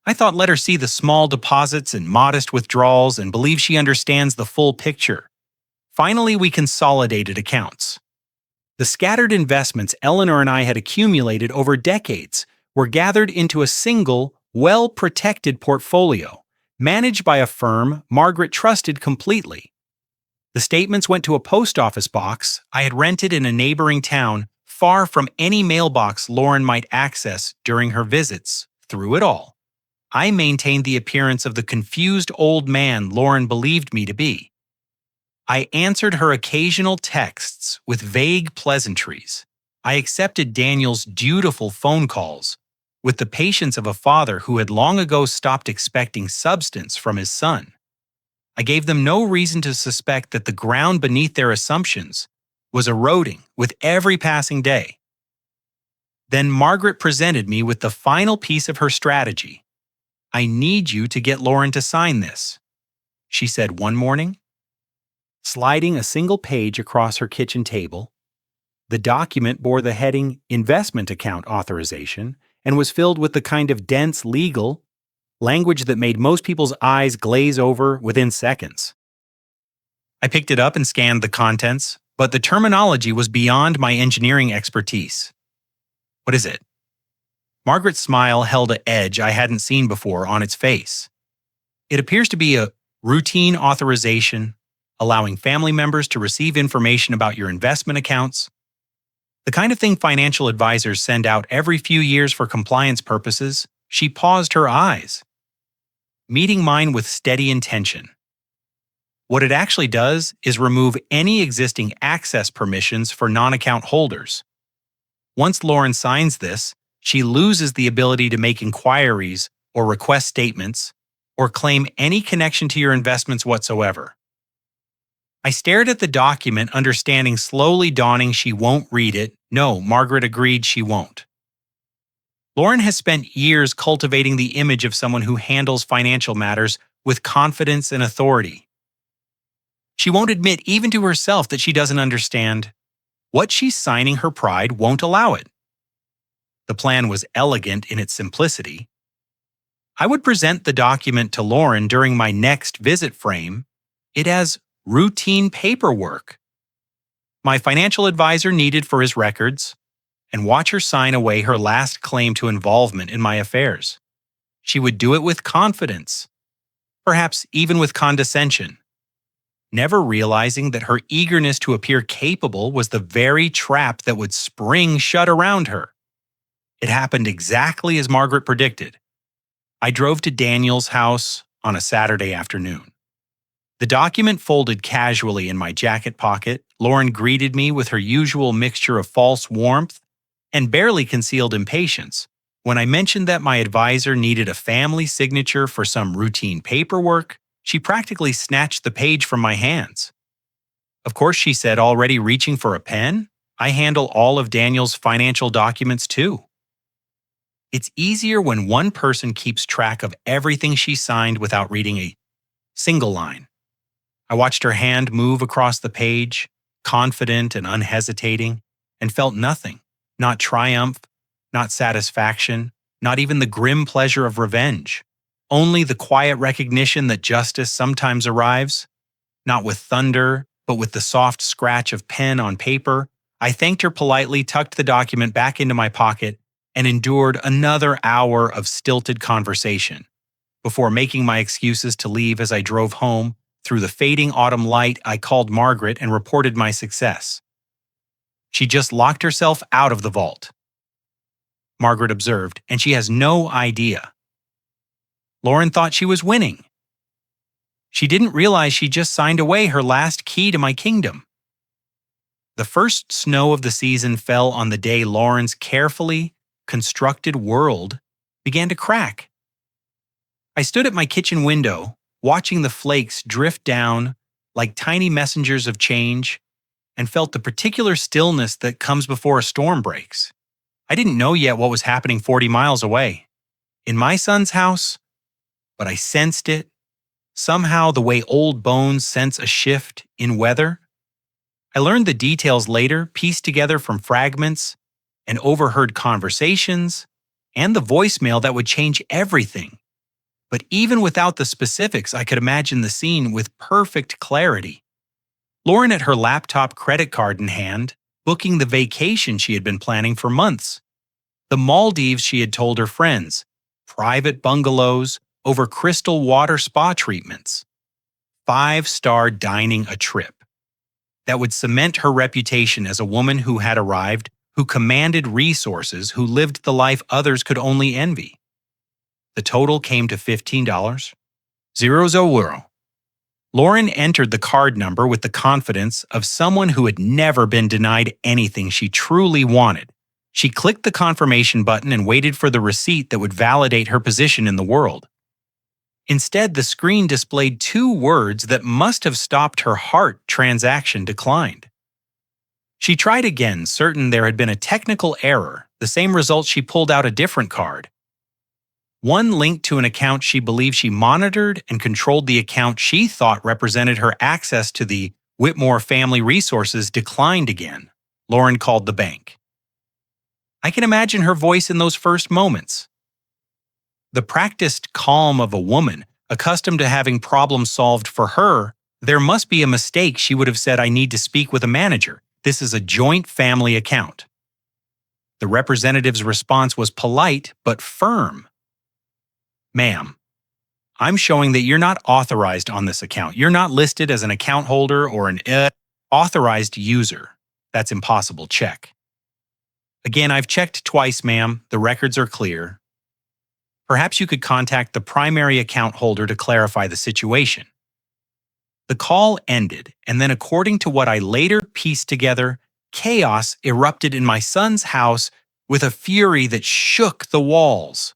I thought let her see the small deposits and modest withdrawals and believe she understands the full picture. Finally, we consolidated accounts. The scattered investments Eleanor and I had accumulated over decades were gathered into a single, well-protected portfolio, managed by a firm Margaret trusted completely. The statements went to a post office box I had rented in a neighboring town, far from any mailbox Lauren might access during her visits. Through it all, I maintained the appearance of the confused old man Lauren believed me to be. I answered her occasional texts with vague pleasantries. I accepted Daniel's dutiful phone calls with the patience of a father who had long ago stopped expecting substance from his son. I gave them no reason to suspect that the ground beneath their assumptions was eroding with every passing day. Then Margaret presented me with the final piece of her strategy. "I need you to get Lauren to sign this," she said one morning. Sliding a single page across her kitchen table, the document bore the heading Investment Account Authorization and was filled with the kind of dense legal language that made most people's eyes glaze over within seconds. I picked it up and scanned the contents, but the terminology was beyond my engineering expertise. "What is it?" Margaret's smile held an edge I hadn't seen before on its face. "It appears to be a routine authorization allowing family members to receive information about your investment accounts." The kind of thing financial advisors send out every few years for compliance purposes. She paused her eyes, meeting mine with steady intention. What it actually does is remove any existing access permissions for non-account holders. Once Lauren signs this, she loses the ability to make inquiries or request statements or claim any connection to your investments whatsoever. I stared at the document, understanding slowly dawning she won't read it. No, Margaret agreed she won't. Lauren has spent years cultivating the image of someone who handles financial matters with confidence and authority. She won't admit even to herself that she doesn't understand. What she's signing her pride won't allow it. The plan was elegant in its simplicity. I would present the document to Lauren during my next visit, frame it as routine paperwork my financial advisor needed for his records, and watch her sign away her last claim to involvement in my affairs. She would do it with confidence, perhaps even with condescension, never realizing that her eagerness to appear capable was the very trap that would spring shut around her. It happened exactly as Margaret predicted. I drove to Daniel's house on a Saturday afternoon. The document folded casually in my jacket pocket. Lauren greeted me with her usual mixture of false warmth and barely concealed impatience when I mentioned that my advisor needed a family signature for some routine paperwork. She practically snatched the page from my hands. Of course, she said, already reaching for a pen, I handle all of Daniel's financial documents too. It's easier when one person keeps track of everything she signed without reading a single line. I watched her hand move across the page, confident and unhesitating, and felt nothing, not triumph, not satisfaction, not even the grim pleasure of revenge. Only the quiet recognition that justice sometimes arrives, not with thunder, but with the soft scratch of pen on paper. I thanked her politely, tucked the document back into my pocket, and endured another hour of stilted conversation before making my excuses to leave. As I drove home, through the fading autumn light, I called Margaret and reported my success. She just locked herself out of the vault, Margaret observed, and she has no idea. Lauren thought she was winning. She didn't realize she just signed away her last key to my kingdom. The first snow of the season fell on the day Lauren's carefully constructed world began to crack. I stood at my kitchen window, watching the flakes drift down like tiny messengers of change, and felt the particular stillness that comes before a storm breaks. I didn't know yet what was happening 40 miles away, in my son's house, but I sensed it, somehow the way old bones sense a shift in weather. I learned the details later, pieced together from fragments and overheard conversations, and the voicemail that would change everything. But even without the specifics, I could imagine the scene with perfect clarity. Lauren at her laptop, credit card in hand, booking the vacation she had been planning for months. The Maldives she had told her friends, private bungalows over crystal water spa treatments. 5-star dining a trip. That would cement her reputation as a woman who had arrived, who commanded resources, who lived the life others could only envy. The total came to $15. 00. Lauren entered the card number with the confidence of someone who had never been denied anything she truly wanted. She clicked the confirmation button and waited for the receipt that would validate her position in the world. Instead, the screen displayed 2 words that must have stopped her heart: transaction declined. She tried again, certain there had been a technical error. The same result. She pulled out a different card. One linked to an account she believed she monitored and controlled. The account she thought represented her access to the Whitmore family resources declined again. Lauren called the bank. I can imagine her voice in those first moments. The practiced calm of a woman, accustomed to having problems solved for her. There must be a mistake. She would have said, I need to speak with a manager. This is a joint family account. The representative's response was polite but firm. Ma'am, I'm showing that you're not authorized on this account. You're not listed as an account holder or an authorized user. That's impossible. Check. Again, I've checked twice, ma'am. The records are clear. Perhaps you could contact the primary account holder to clarify the situation. The call ended, and then according to what I later pieced together, chaos erupted in my son's house with a fury that shook the walls.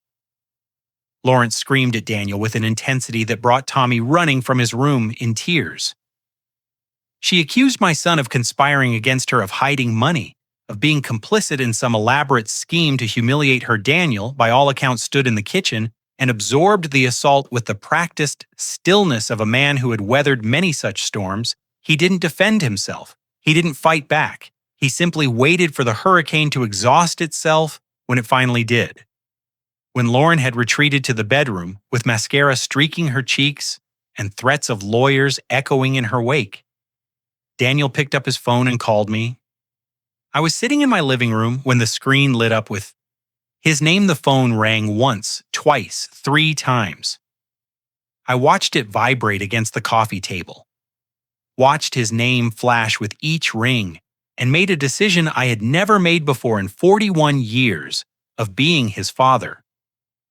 Lawrence screamed at Daniel with an intensity that brought Tommy running from his room in tears. She accused my son of conspiring against her, of hiding money, of being complicit in some elaborate scheme to humiliate her. Daniel, by all accounts, stood in the kitchen and absorbed the assault with the practiced stillness of a man who had weathered many such storms. He didn't defend himself. He didn't fight back. He simply waited for the hurricane to exhaust itself when it finally did. When Lauren had retreated to the bedroom, with mascara streaking her cheeks and threats of lawyers echoing in her wake, Daniel picked up his phone and called me. I was sitting in my living room when the screen lit up with his name. The phone rang once, twice, 3 times. I watched it vibrate against the coffee table, watched his name flash with each ring, and made a decision I had never made before in 41 years of being his father.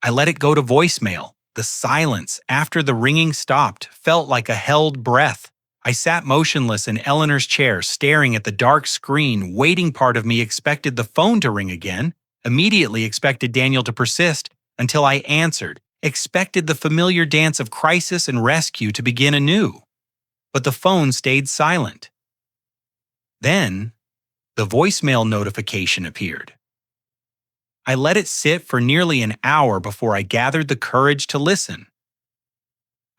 I let it go to voicemail. The silence after the ringing stopped felt like a held breath. I sat motionless in Eleanor's chair, staring at the dark screen. Waiting part of me expected the phone to ring again, immediately expected Daniel to persist until I answered, expected the familiar dance of crisis and rescue to begin anew. But the phone stayed silent. Then, the voicemail notification appeared. I let it sit for nearly an hour before I gathered the courage to listen.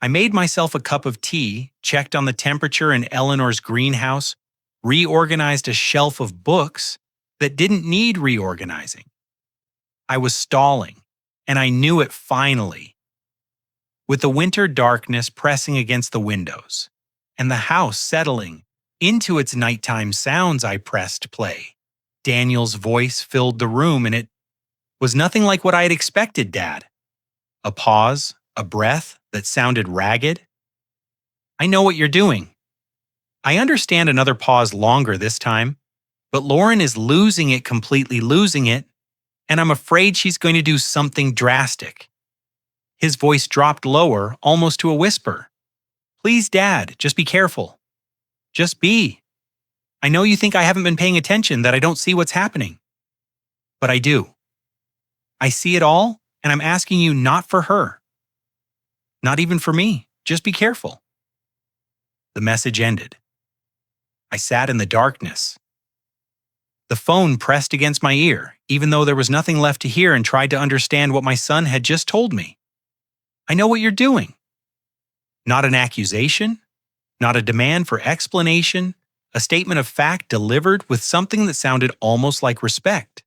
I made myself a cup of tea, checked on the temperature in Eleanor's greenhouse, reorganized a shelf of books that didn't need reorganizing. I was stalling, and I knew it finally. With the winter darkness pressing against the windows, and the house settling into its nighttime sounds, I pressed play. Daniel's voice filled the room, and it was nothing like what I had expected, Dad. A pause, a breath that sounded ragged. I know what you're doing. I understand. Another pause, longer this time. But Lauren is losing it, completely losing it, and I'm afraid she's going to do something drastic. His voice dropped lower, almost to a whisper. Please, Dad, just be careful. Just be. I know you think I haven't been paying attention, that I don't see what's happening. But I do. I see it all, and I'm asking you not for her. Not even for me. Just be careful. The message ended. I sat in the darkness. The phone pressed against my ear, even though there was nothing left to hear, and tried to understand what my son had just told me. I know what you're doing. Not an accusation, not a demand for explanation, a statement of fact delivered with something that sounded almost like respect.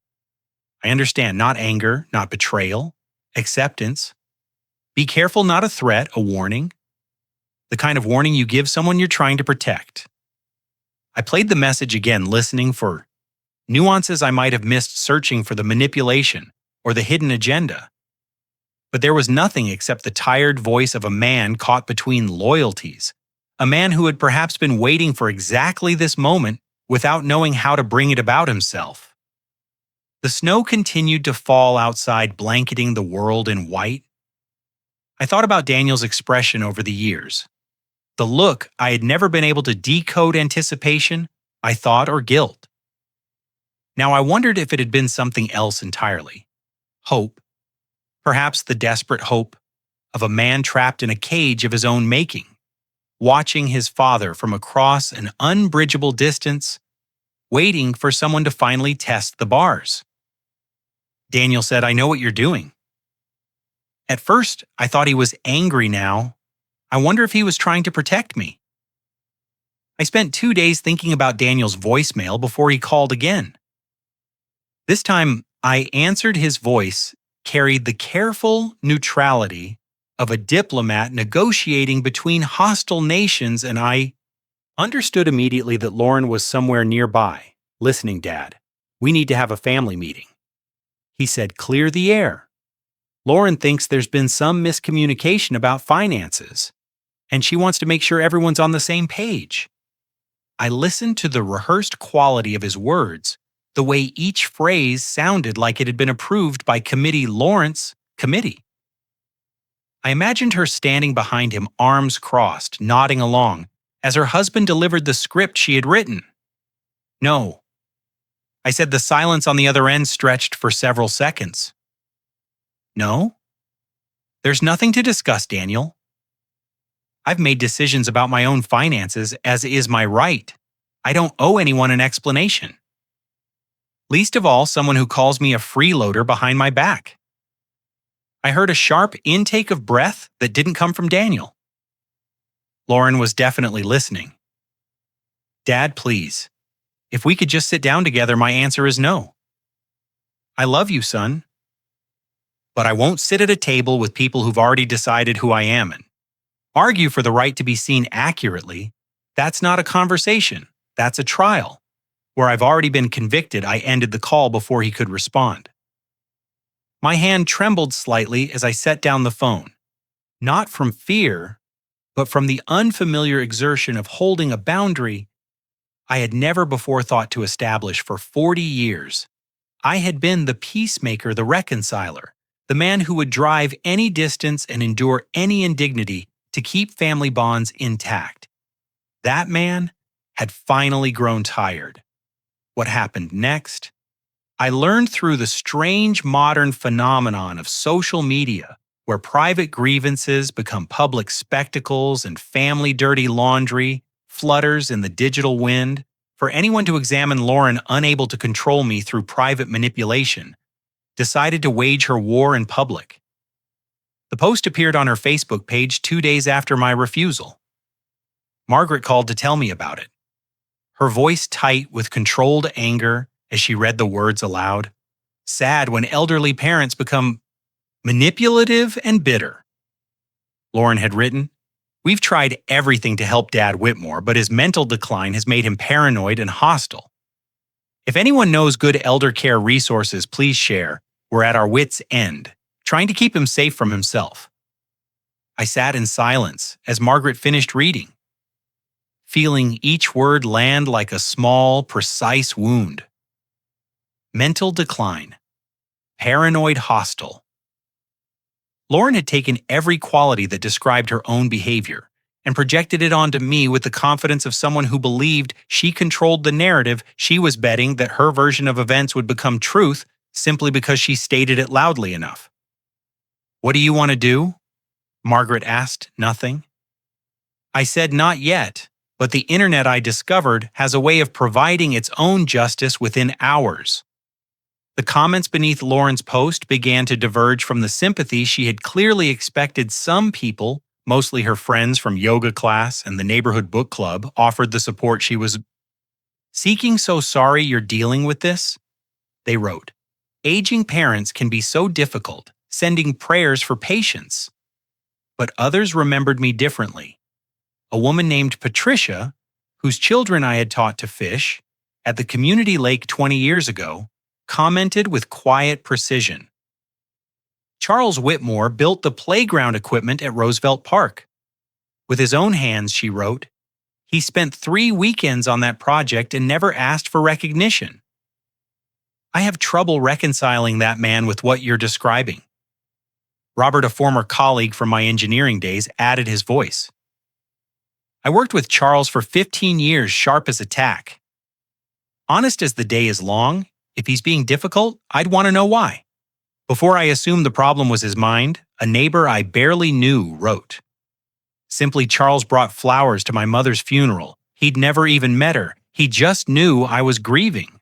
I understand, not anger, not betrayal, acceptance. Be careful, not a threat, a warning. The kind of warning you give someone you're trying to protect. I played the message again, listening for nuances I might have missed, searching for the manipulation or the hidden agenda. But there was nothing except the tired voice of a man caught between loyalties, a man who had perhaps been waiting for exactly this moment without knowing how to bring it about himself. The snow continued to fall outside, blanketing the world in white. I thought about Daniel's expression over the years. The look I had never been able to decode, anticipation, I thought, or guilt. Now I wondered if it had been something else entirely. Hope. Perhaps the desperate hope of a man trapped in a cage of his own making, watching his father from across an unbridgeable distance, waiting for someone to finally test the bars. Daniel said, I know what you're doing. At first, I thought he was angry. Now, I wonder if he was trying to protect me. I spent 2 days thinking about Daniel's voicemail before he called again. This time, I answered. His voice carried the careful neutrality of a diplomat negotiating between hostile nations, and I understood immediately that Lauren was somewhere nearby, listening. Dad, we need to have a family meeting. He said, clear the air. Lauren thinks there's been some miscommunication about finances, and she wants to make sure everyone's on the same page. I listened to the rehearsed quality of his words, The way each phrase sounded like it had been approved by Committee Lawrence Committee. I imagined her standing behind him, arms crossed, nodding along, as her husband delivered the script she had written. No. I said. The silence on the other end stretched for several seconds. No? There's nothing to discuss, Daniel. I've made decisions about my own finances, as is my right. I don't owe anyone an explanation. Least of all, someone who calls me a freeloader behind my back. I heard a sharp intake of breath that didn't come from Daniel. Lauren was definitely listening. Dad, please. If we could just sit down together, my answer is no. I love you, son. But I won't sit at a table with people who've already decided who I am and argue for the right to be seen accurately. That's not a conversation. That's a trial. Where I've already been convicted, I ended the call before he could respond. My hand trembled slightly as I set down the phone. Not from fear, but from the unfamiliar exertion of holding a boundary I had never before thought to establish for 40 years. I had been the peacemaker, the reconciler, the man who would drive any distance and endure any indignity to keep family bonds intact. That man had finally grown tired. What happened next? I learned through the strange modern phenomenon of social media, where private grievances become public spectacles and family dirty laundry flutters in the digital wind, for anyone to examine Lauren, unable to control me through private manipulation, decided to wage her war in public. The post appeared on her Facebook page 2 days after my refusal. Margaret called to tell me about it, her voice tight with controlled anger as she read the words aloud. Sad when elderly parents become manipulative and bitter. Lauren had written, "We've tried everything to help Dad Whitmore, but his mental decline has made him paranoid and hostile. If anyone knows good elder care resources, please share. We're at our wits' end, trying to keep him safe from himself." I sat in silence as Margaret finished reading, feeling each word land like a small, precise wound. Mental decline. Paranoid hostile. Lauren had taken every quality that described her own behavior and projected it onto me with the confidence of someone who believed she controlled the narrative. She was betting that her version of events would become truth simply because she stated it loudly enough. "What do you want to do?" Margaret asked, nothing. I said, "Not yet, but the internet, I discovered, has a way of providing its own justice within hours." The comments beneath Lauren's post began to diverge from the sympathy she had clearly expected. Some people, mostly her friends from yoga class and the neighborhood book club, offered the support she was seeking. "So sorry you're dealing with this," they wrote. "Aging parents can be so difficult, sending prayers for patience." But others remembered me differently. A woman named Patricia, whose children I had taught to fish at the community lake 20 years ago, commented with quiet precision. "Charles Whitmore built the playground equipment at Roosevelt Park. With his own hands," she wrote. "He spent 3 weekends on that project and never asked for recognition." I have trouble reconciling that man with what you're describing. Robert, a former colleague from my engineering days, added his voice. "I worked with Charles for 15 years, sharp as a tack. Honest as the day is long. If he's being difficult, I'd want to know why." Before I assumed the problem was his mind, a neighbor I barely knew wrote, "Simply, Charles brought flowers to my mother's funeral. He'd never even met her. He just knew I was grieving."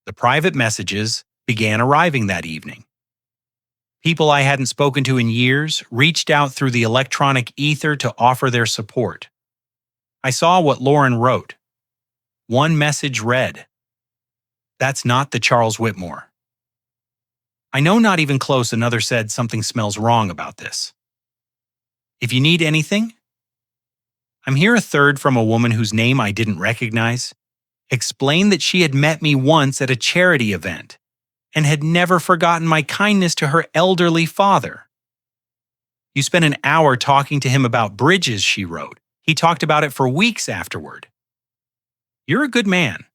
The private messages began arriving that evening. People I hadn't spoken to in years reached out through the electronic ether to offer their support. I saw what Lauren wrote. One message read, "That's not the Charles Whitmore." "I know, not even close," another said. "Something smells wrong about this. If you need anything." I'm here. A third, from a woman whose name I didn't recognize, explained that she had met me once at a charity event and had never forgotten my kindness to her elderly father. "You spent an hour talking to him about bridges," she wrote. "He talked about it for weeks afterward. You're a good man."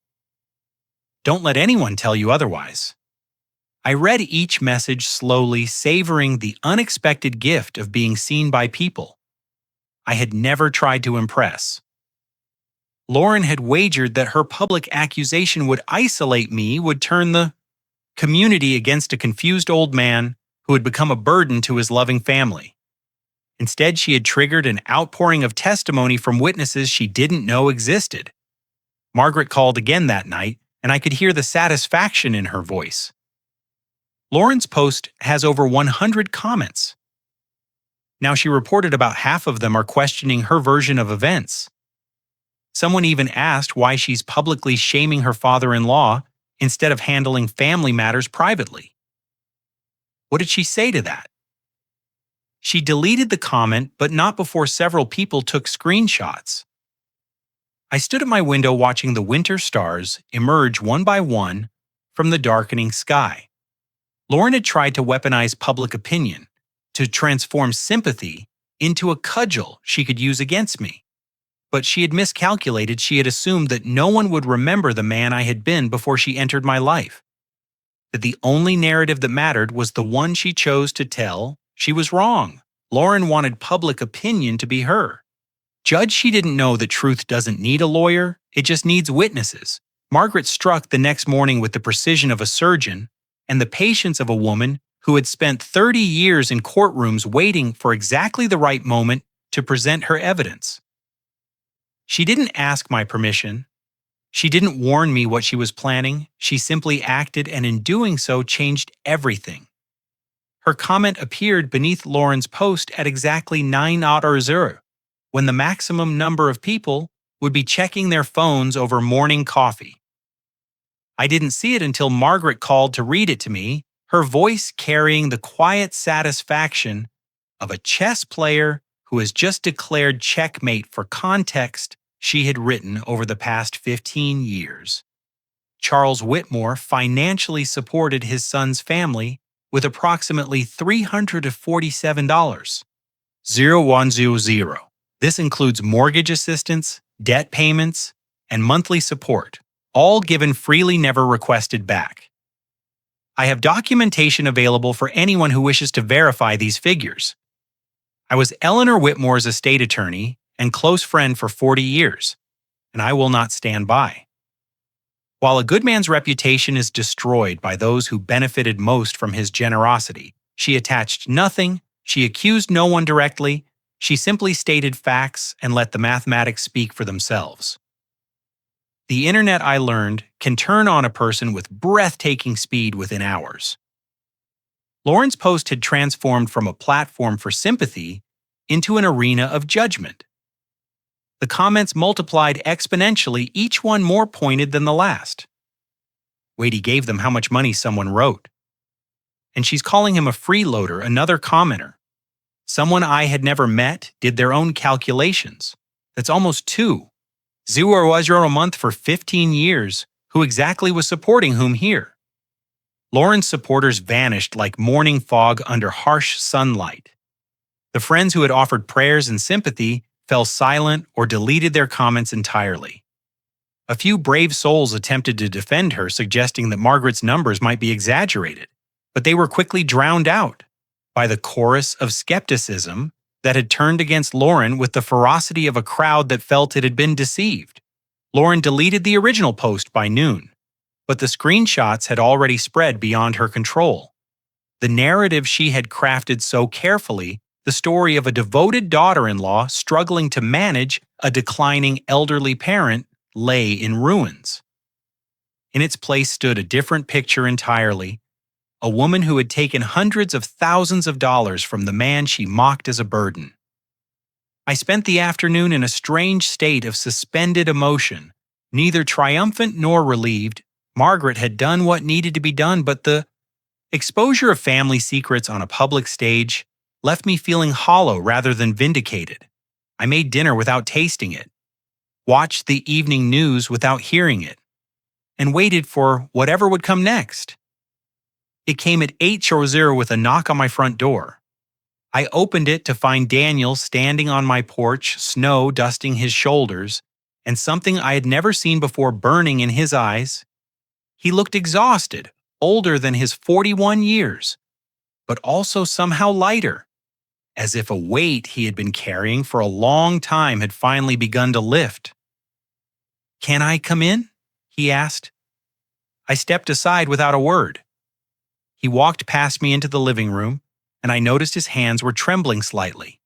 Don't let anyone tell you otherwise. I read each message slowly, savoring the unexpected gift of being seen by people I had never tried to impress. Lauren had wagered that her public accusation would isolate me, would turn the community against a confused old man who had become a burden to his loving family. Instead, she had triggered an outpouring of testimony from witnesses she didn't know existed. Margaret called again that night, and I could hear the satisfaction in her voice. Lauren's post has over 100 comments. Now, she reported about half of them are questioning her version of events. Someone even asked why she's publicly shaming her father-in-law instead of handling family matters privately. What did she say to that? She deleted the comment, but not before several people took screenshots. I stood at my window watching the winter stars emerge one by one from the darkening sky. Lauren had tried to weaponize public opinion, to transform sympathy into a cudgel she could use against me. But she had miscalculated. She had assumed that no one would remember the man I had been before she entered my life. That the only narrative that mattered was the one she chose to tell. She was wrong. Lauren wanted public opinion to be her. Judge, she didn't know that truth doesn't need a lawyer, it just needs witnesses. Margaret struck the next morning with the precision of a surgeon and the patience of a woman who had spent 30 years in courtrooms waiting for exactly the right moment to present her evidence. She didn't ask my permission. She didn't warn me what she was planning. She simply acted, and in doing so changed everything. Her comment appeared beneath Lauren's post at exactly 9:00, when the maximum number of people would be checking their phones over morning coffee. I didn't see it until Margaret called to read it to me, her voice carrying the quiet satisfaction of a chess player who has just declared checkmate for context she had written over the past 15 years. Charles Whitmore financially supported his son's family with approximately $347,0100. This includes mortgage assistance, debt payments, and monthly support, all given freely, never requested back. I have documentation available for anyone who wishes to verify these figures. I was Eleanor Whitmore's estate attorney and close friend for 40 years, and I will not stand by. While a good man's reputation is destroyed by those who benefited most from his generosity, she attached nothing, she accused no one directly, she simply stated facts and let the mathematics speak for themselves. The internet, I learned, can turn on a person with breathtaking speed within hours. Lauren's post had transformed from a platform for sympathy into an arena of judgment. The comments multiplied exponentially, each one more pointed than the last. Wait, he gave them how much money someone wrote. And she's calling him a freeloader, another commenter. Someone I had never met did their own calculations. That's almost 2,000 a month for 15 years. Who exactly was supporting whom here? Lauren's supporters vanished like morning fog under harsh sunlight. The friends who had offered prayers and sympathy fell silent or deleted their comments entirely. A few brave souls attempted to defend her, suggesting that Margaret's numbers might be exaggerated, but they were quickly drowned out by the chorus of skepticism that had turned against Lauren with the ferocity of a crowd that felt it had been deceived. Lauren deleted the original post by noon, but the screenshots had already spread beyond her control. The narrative she had crafted so carefully, the story of a devoted daughter-in-law struggling to manage a declining elderly parent, lay in ruins. In its place stood a different picture entirely, a woman who had taken hundreds of thousands of dollars from the man she mocked as a burden. I spent the afternoon in a strange state of suspended emotion, neither triumphant nor relieved. Margaret had done what needed to be done, but the exposure of family secrets on a public stage left me feeling hollow rather than vindicated. I made dinner without tasting it, watched the evening news without hearing it, and waited for whatever would come next. It came at 8:00 with a knock on my front door. I opened it to find Daniel standing on my porch, snow dusting his shoulders, and something I had never seen before burning in his eyes. He looked exhausted, older than his 41 years, but also somehow lighter, as if a weight he had been carrying for a long time had finally begun to lift. "Can I come in?" he asked. I stepped aside without a word. He walked past me into the living room, and I noticed his hands were trembling slightly.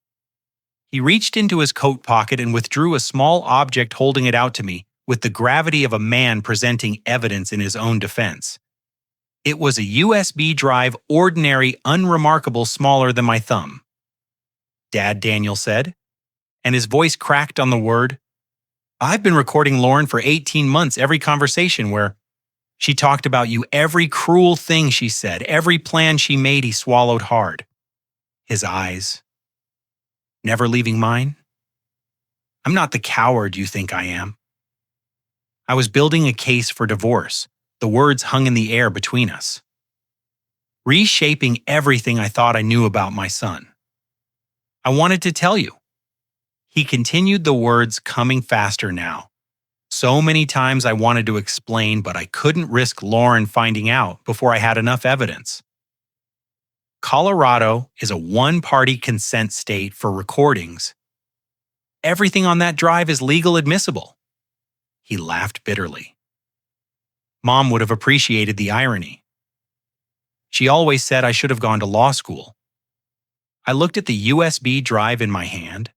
He reached into his coat pocket and withdrew a small object, holding it out to me with the gravity of a man presenting evidence in his own defense. It was a USB drive, ordinary, unremarkable, smaller than my thumb. "Dad," Daniel said, and his voice cracked on the word. "I've been recording Lauren for 18 months, every conversation where she talked about you, every cruel thing she said, every plan she made." He swallowed hard. His eyes, "Never leaving mine? I'm not the coward you think I am." I was building a case for divorce. The words hung in the air between us, reshaping everything I thought I knew about my son. "I wanted to tell you." He continued, the words coming faster now. "So many times I wanted to explain, but I couldn't risk Lauren finding out before I had enough evidence. Colorado is a one-party consent state for recordings. Everything on that drive is legal admissible." He laughed bitterly. Mom would have appreciated the irony. She always said I should have gone to law school. I looked at the USB drive in my hand.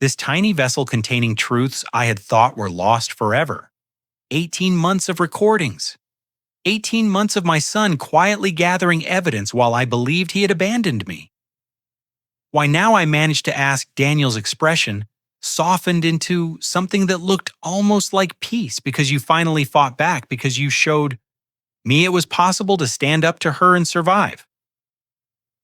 This tiny vessel containing truths I had thought were lost forever. 18 months of recordings. 18 months of my son quietly gathering evidence while I believed he had abandoned me. Why, now I managed to ask. Daniel's expression softened into something that looked almost like peace, because you finally fought back, because you showed me it was possible to stand up to her and survive.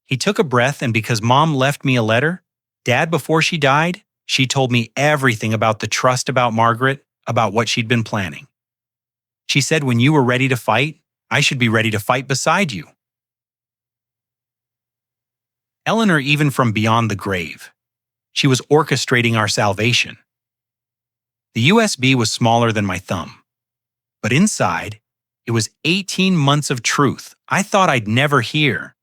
He took a breath, and because Mom left me a letter, Dad, before she died, she told me everything about the trust, about Margaret, about what she'd been planning. She said when you were ready to fight, I should be ready to fight beside you. Eleanor, even from beyond the grave, she was orchestrating our salvation. The USB was smaller than my thumb, but inside, it was 18 months of truth I thought I'd never hear.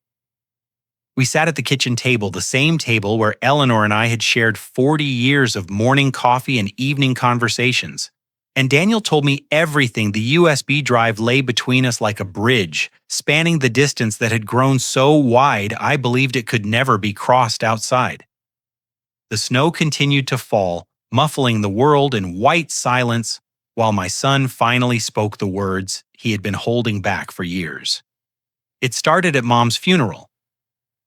We sat at the kitchen table, the same table where Eleanor and I had shared 40 years of morning coffee and evening conversations. And Daniel told me everything. The USB drive lay between us like a bridge, spanning the distance that had grown so wide I believed it could never be crossed outside. The snow continued to fall, muffling the world in white silence, while my son finally spoke the words he had been holding back for years. It started at Mom's funeral.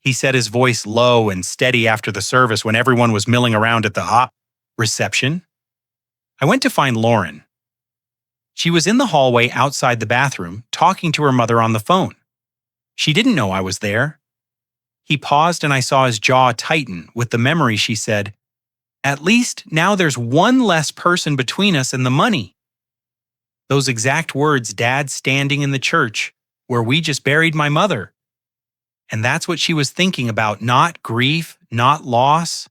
He said, his voice low and steady, after the service when everyone was milling around at the reception. I went to find Lauren. She was in the hallway outside the bathroom, talking to her mother on the phone. She didn't know I was there. He paused and I saw his jaw tighten with the memory. She said, "At least now there's one less person between us and the money." Those exact words, Dad standing in the church where we just buried my mother. And that's what she was thinking about, not grief, not loss,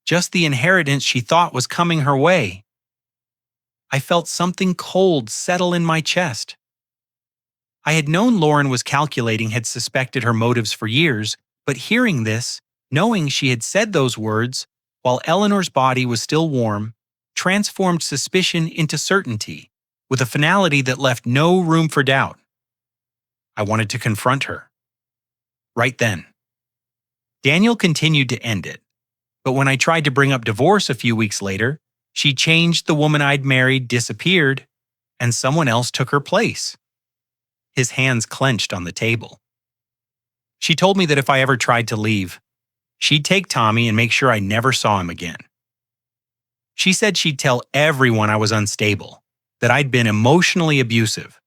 just the inheritance she thought was coming her way. I felt something cold settle in my chest. I had known Lauren was calculating, had suspected her motives for years, but hearing this, knowing she had said those words while Eleanor's body was still warm, transformed suspicion into certainty, with a finality that left no room for doubt. I wanted to confront her. Right then. Daniel continued to end it, but when I tried to bring up divorce a few weeks later, she changed. The woman I'd married disappeared, and someone else took her place. His hands clenched on the table. She told me that if I ever tried to leave, she'd take Tommy and make sure I never saw him again. She said she'd tell everyone I was unstable, that I'd been emotionally abusive,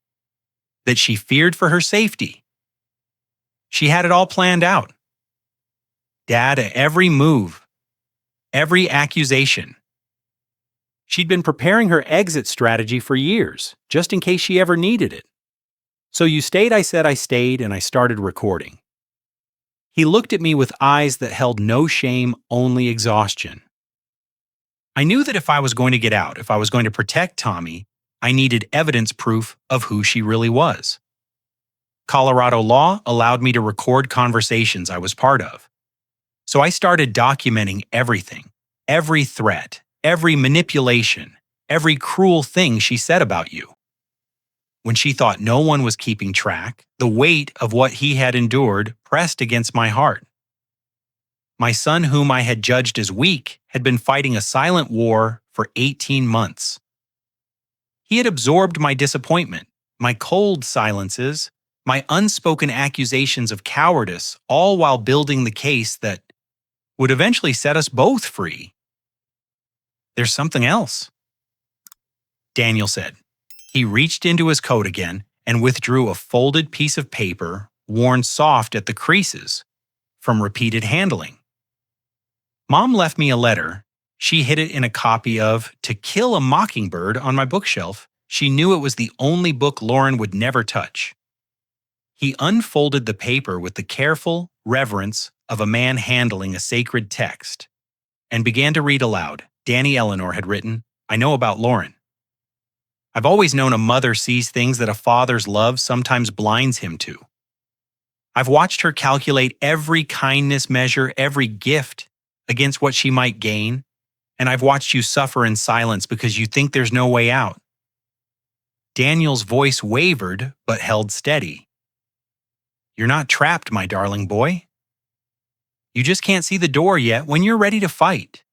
that she feared for her safety. She had it all planned out. Dad, every move, every accusation. She'd been preparing her exit strategy for years, just in case she ever needed it. "So you stayed?" I said. I stayed, and I started recording. He looked at me with eyes that held no shame, only exhaustion. I knew that if I was going to get out, if I was going to protect Tommy, I needed evidence proof of who she really was. Colorado law allowed me to record conversations I was part of. So I started documenting everything, every threat, every manipulation, every cruel thing she said about you. When she thought no one was keeping track, the weight of what he had endured pressed against my heart. My son, whom I had judged as weak, had been fighting a silent war for 18 months. He had absorbed my disappointment, my cold silences, my unspoken accusations of cowardice, all while building the case that would eventually set us both free. "There's something else," Daniel said. He reached into his coat again and withdrew a folded piece of paper, worn soft at the creases, from repeated handling. Mom left me a letter. She hid it in a copy of To Kill a Mockingbird on my bookshelf. She knew it was the only book Lauren would never touch. He unfolded the paper with the careful reverence of a man handling a sacred text and began to read aloud. Danny Eleanor had written, "I know about Lauren. I've always known a mother sees things that a father's love sometimes blinds him to. I've watched her calculate every kindness measure, every gift against what she might gain, and I've watched you suffer in silence because you think there's no way out." Daniel's voice wavered but held steady. "You're not trapped, my darling boy. You just can't see the door yet. When you're ready to fight,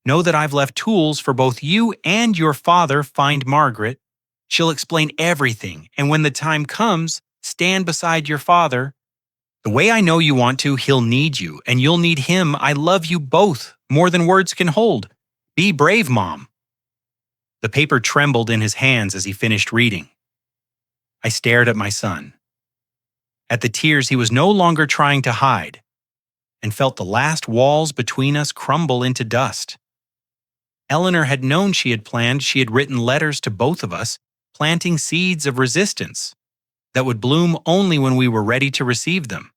know that I've left tools for both you and your father. Find Margaret. She'll explain everything, and when the time comes, stand beside your father. The way I know you want to, he'll need you, and you'll need him. I love you both, more than words can hold. Be brave, Mom." The paper trembled in his hands as he finished reading. I stared at my son, at the tears he was no longer trying to hide, and felt the last walls between us crumble into dust. Eleanor had known she had planned. She had written letters to both of us, planting seeds of resistance that would bloom only when we were ready to receive them.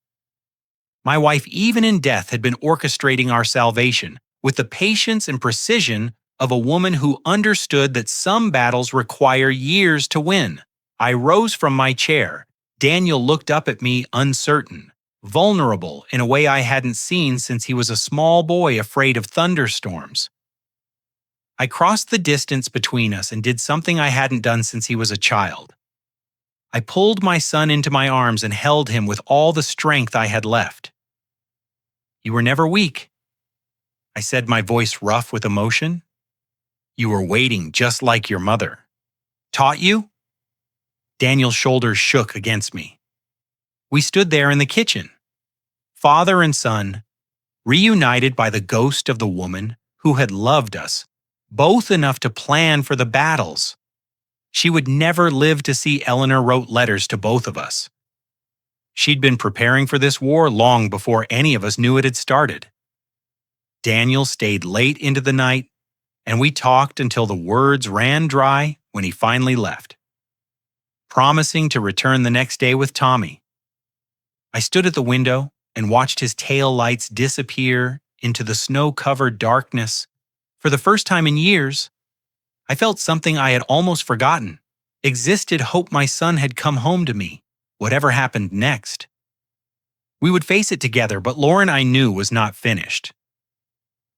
My wife, even in death, had been orchestrating our salvation with the patience and precision of a woman who understood that some battles require years to win. I rose from my chair. Daniel looked up at me, uncertain, vulnerable in a way I hadn't seen since he was a small boy afraid of thunderstorms. I crossed the distance between us and did something I hadn't done since he was a child. I pulled my son into my arms and held him with all the strength I had left. "You were never weak," I said, my voice rough with emotion. "You were waiting just like your mother. Taught you?" Daniel's shoulders shook against me. We stood there in the kitchen, father and son, reunited by the ghost of the woman who had loved us, both enough to plan for the battles. She would never live to see Eleanor wrote letters to both of us. She'd been preparing for this war long before any of us knew it had started. Daniel stayed late into the night, and we talked until the words ran dry when he finally left, promising to return the next day with Tommy. I stood at the window and watched his tail lights disappear into the snow-covered darkness. For the first time in years, I felt something I had almost forgotten. Existed hope my son had come home to me, whatever happened next. We would face it together, but Lauren, I knew, was not finished.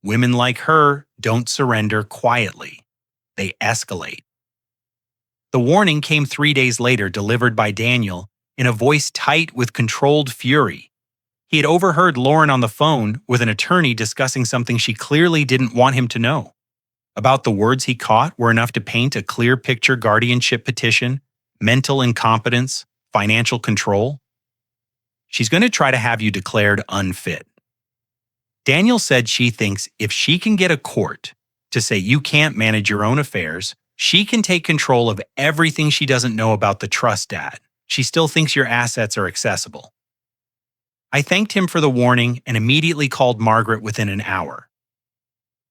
Women like her don't surrender quietly. They escalate. The warning came 3 days later, delivered by Daniel, in a voice tight with controlled fury. He had overheard Lauren on the phone with an attorney discussing something she clearly didn't want him to know. About the words he caught were enough to paint a clear picture: guardianship petition, mental incompetence, financial control. She's going to try to have you declared unfit. Daniel said she thinks if she can get a court to say you can't manage your own affairs, she can take control of everything she doesn't know about the trust dad. She still thinks your assets are accessible. I thanked him for the warning and immediately called Margaret within an hour.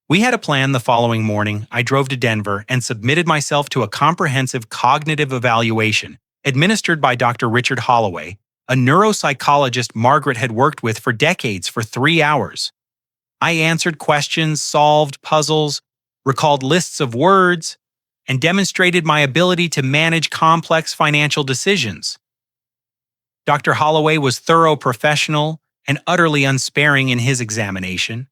We had a plan. The following morning, I drove to Denver and submitted myself to a comprehensive cognitive evaluation administered by Dr. Richard Holloway, a neuropsychologist Margaret had worked with for decades, for 3 hours. I answered questions, solved puzzles, recalled lists of words, and demonstrated my ability to manage complex financial decisions. Dr. Holloway was thorough, professional, and utterly unsparing in his examination.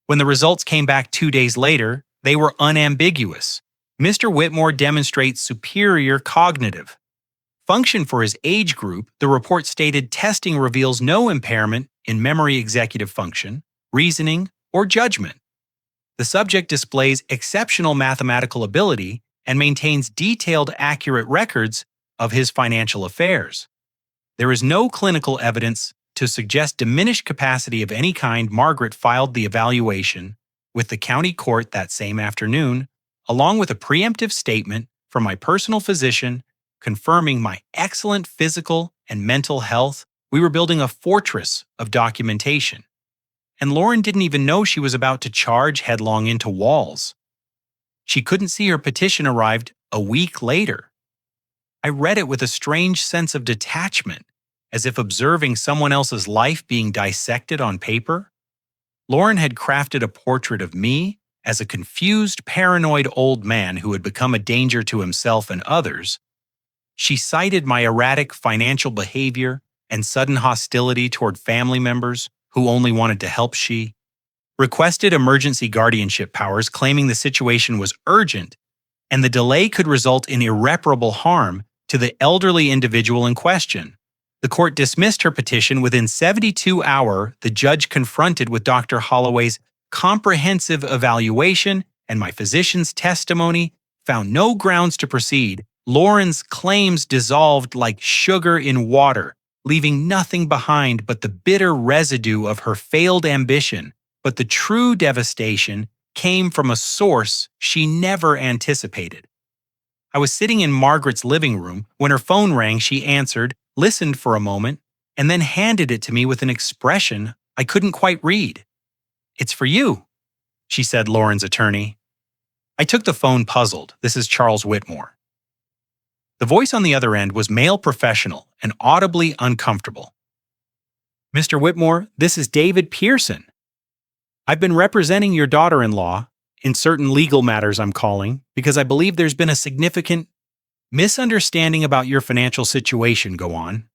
When the results came back 2 days later, they were unambiguous. Mr. Whitmore demonstrates superior cognitive function for his age group. The report stated testing reveals no impairment in memory, executive function, reasoning, or judgment. The subject displays exceptional mathematical ability and maintains detailed, accurate records of his financial affairs. There is no clinical evidence to suggest diminished capacity of any kind. Margaret filed the evaluation with the county court that same afternoon, along with a preemptive statement from my personal physician confirming my excellent physical and mental health. We were building a fortress of documentation. And Lauren didn't even know she was about to charge headlong into walls. She couldn't see her petition arrived a week later. I read it with a strange sense of detachment, as if observing someone else's life being dissected on paper. Lauren had crafted a portrait of me as a confused, paranoid old man who had become a danger to himself and others. She cited my erratic financial behavior and sudden hostility toward family members who only wanted to help. She requested emergency guardianship powers, claiming the situation was urgent and the delay could result in irreparable harm to the elderly individual in question. The court dismissed her petition within 72 hours. The judge, confronted with Dr. Holloway's comprehensive evaluation and my physician's testimony, found no grounds to proceed. Lauren's claims dissolved like sugar in water, leaving nothing behind but the bitter residue of her failed ambition. But the true devastation came from a source she never anticipated. I was sitting in Margaret's living room when her phone rang. She answered, listened for a moment, and then handed it to me with an expression I couldn't quite read. "It's for you," she said, Lauren's attorney. I took the phone, puzzled. "This is Charles Whitmore." The voice on the other end was male, professional, and audibly uncomfortable. "Mr. Whitmore, this is David Pearson. I've been representing your daughter-in-law in certain legal matters. I'm calling because I believe there's been a significant misunderstanding about your financial situation." Go on.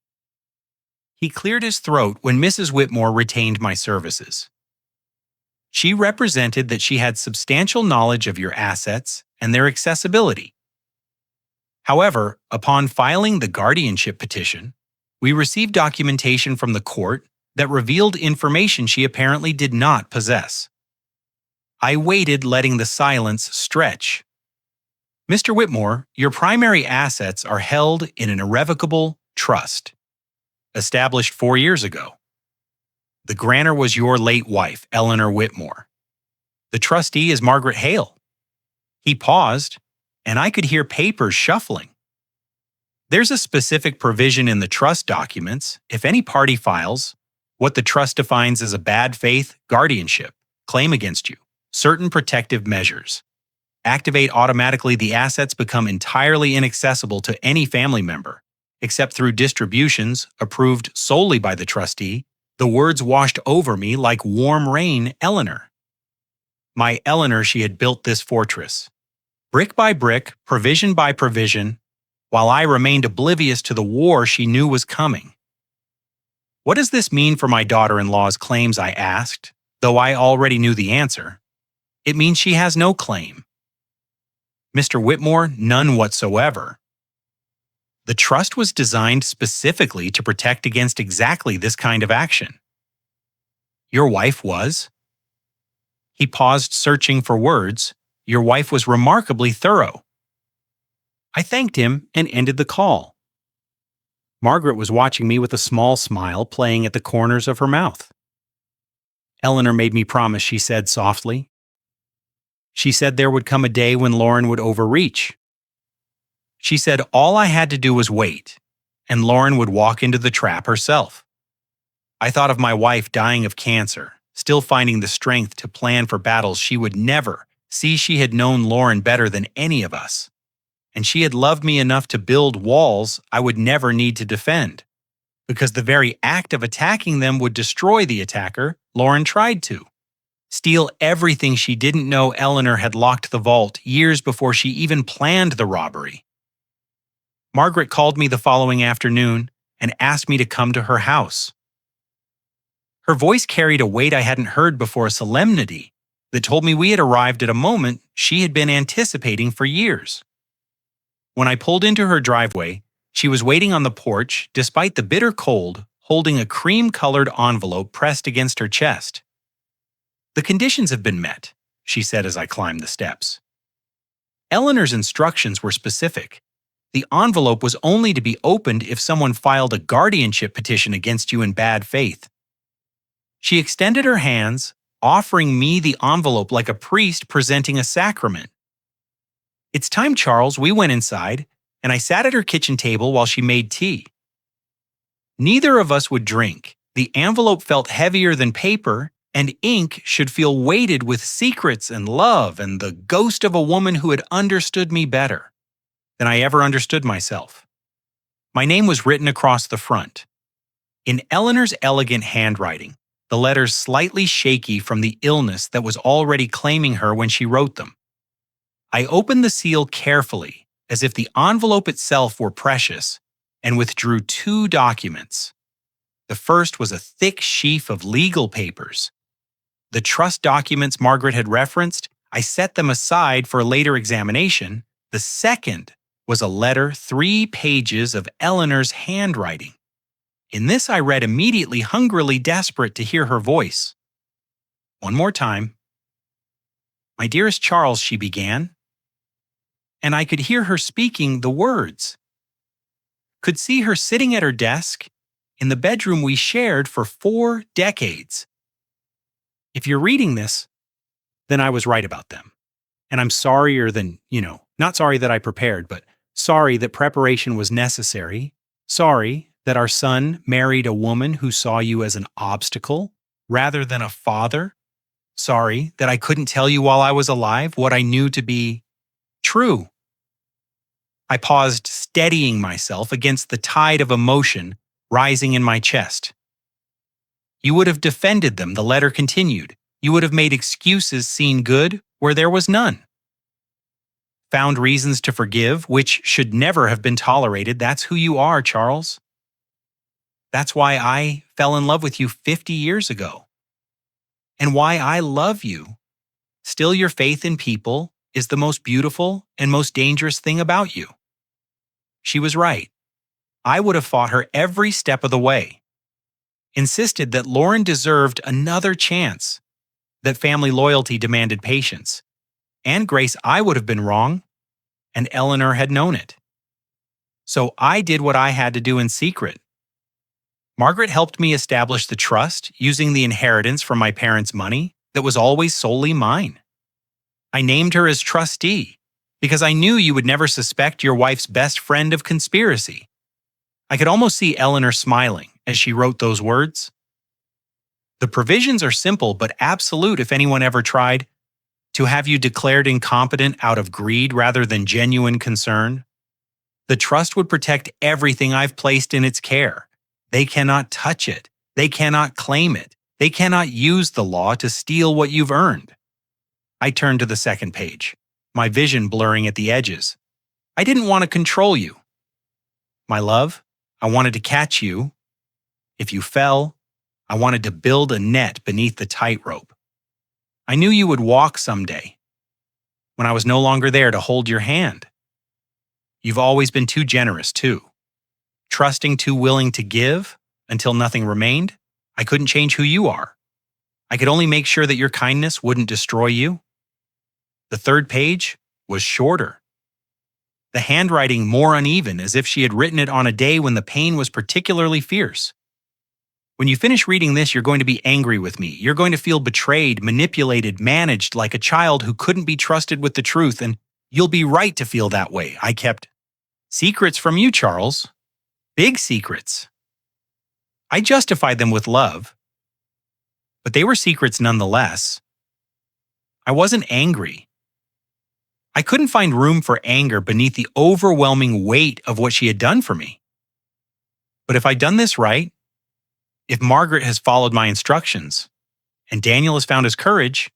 He cleared his throat when Mrs. Whitmore retained my services. She represented that she had substantial knowledge of your assets and their accessibility. However, upon filing the guardianship petition, we received documentation from the court that revealed information she apparently did not possess. I waited, letting the silence stretch. "Mr. Whitmore, your primary assets are held in an irrevocable trust, established 4 years ago. The grantor was your late wife, Eleanor Whitmore. The trustee is Margaret Hale." He paused, and I could hear papers shuffling. "There's a specific provision in the trust documents. If any party files what the trust defines as a bad faith guardianship claim against you, certain protective measures activate automatically. The assets become entirely inaccessible to any family member, except through distributions approved solely by the trustee." The words washed over me like warm rain. Eleanor. My Eleanor, she had built this fortress, brick by brick, provision by provision, while I remained oblivious to the war she knew was coming. "What does this mean for my daughter-in-law's claims?" I asked, though I already knew the answer. "It means she has no claim." "Mr. Whitmore, none whatsoever. The trust was designed specifically to protect against exactly this kind of action." "Your wife was?" He paused, searching for words. "Your wife was remarkably thorough." I thanked him and ended the call. Margaret was watching me with a small smile playing at the corners of her mouth. "Eleanor made me promise," she said softly. "She said there would come a day when Lauren would overreach. She said all I had to do was wait, and Lauren would walk into the trap herself." I thought of my wife dying of cancer, still finding the strength to plan for battles she would never see. She had known Lauren better than any of us, and she had loved me enough to build walls I would never need to defend, because the very act of attacking them would destroy the attacker. Lauren tried to. steal everything she didn't know Eleanor had locked the vault years before she even planned the robbery. Margaret called me the following afternoon and asked me to come to her house. Her voice carried a weight I hadn't heard before, a solemnity that told me we had arrived at a moment she had been anticipating for years. When I pulled into her driveway, she was waiting on the porch, despite the bitter cold, holding a cream-colored envelope pressed against her chest. "The conditions have been met," she said as I climbed the steps. Eleanor's instructions were specific. The envelope was only to be opened if someone filed a guardianship petition against you in bad faith. She extended her hands, offering me the envelope like a priest presenting a sacrament. "It's time, Charles." We went inside, and I sat at her kitchen table while she made tea. Neither of us would drink. The envelope felt heavier than paper, and ink should feel weighted with secrets and love and the ghost of a woman who had understood me better than I ever understood myself. My name was written across the front. In Eleanor's elegant handwriting, the letters slightly shaky from the illness that was already claiming her when she wrote them. I opened the seal carefully, as if the envelope itself were precious, and withdrew 2 documents. The first was a thick sheaf of legal papers. The trust documents Margaret had referenced, I set them aside for a later examination. The second was a letter 3 pages of Eleanor's handwriting. In this I read immediately, hungrily desperate to hear her voice. One more time. "My dearest Charles," she began. And I could hear her speaking the words. Could see her sitting at her desk in the bedroom we shared for 4 decades. If you're reading this, then I was right about them. And I'm sorrier than, not sorry that I prepared, but sorry that preparation was necessary. Sorry that our son married a woman who saw you as an obstacle rather than a father. Sorry that I couldn't tell you while I was alive what I knew to be true. I paused, steadying myself against the tide of emotion rising in my chest. You would have defended them, the letter continued. You would have made excuses, seen good where there was none. Found reasons to forgive, which should never have been tolerated. That's who you are, Charles. That's why I fell in love with you 50 years ago. And why I love you. Still, your faith in people is the most beautiful and most dangerous thing about you. She was right. I would have fought her every step of the way. Insisted that Lauren deserved another chance, that family loyalty demanded patience. And Grace, I would have been wrong, and Eleanor had known it. So I did what I had to do in secret. Margaret helped me establish the trust using the inheritance from my parents' money that was always solely mine. I named her as trustee because I knew you would never suspect your wife's best friend of conspiracy. I could almost see Eleanor smiling as she wrote those words. The provisions are simple but absolute if anyone ever tried to have you declared incompetent out of greed rather than genuine concern. The trust would protect everything I've placed in its care. They cannot touch it. They cannot claim it. They cannot use the law to steal what you've earned. I turned to the second page, my vision blurring at the edges. I didn't want to control you. My love, I wanted to catch you. If you fell, I wanted to build a net beneath the tightrope. I knew you would walk someday, when I was no longer there to hold your hand. You've always been too generous, too. Trusting, too willing to give until nothing remained. I couldn't change who you are. I could only make sure that your kindness wouldn't destroy you. The third page was shorter. The handwriting more uneven, as if she had written it on a day when the pain was particularly fierce. When you finish reading this, you're going to be angry with me. You're going to feel betrayed, manipulated, managed like a child who couldn't be trusted with the truth, and you'll be right to feel that way. I kept secrets from you, Charles. Big secrets. I justified them with love, but they were secrets nonetheless. I wasn't angry. I couldn't find room for anger beneath the overwhelming weight of what she had done for me. But if I'd done this right, if Margaret has followed my instructions, and Daniel has found his courage,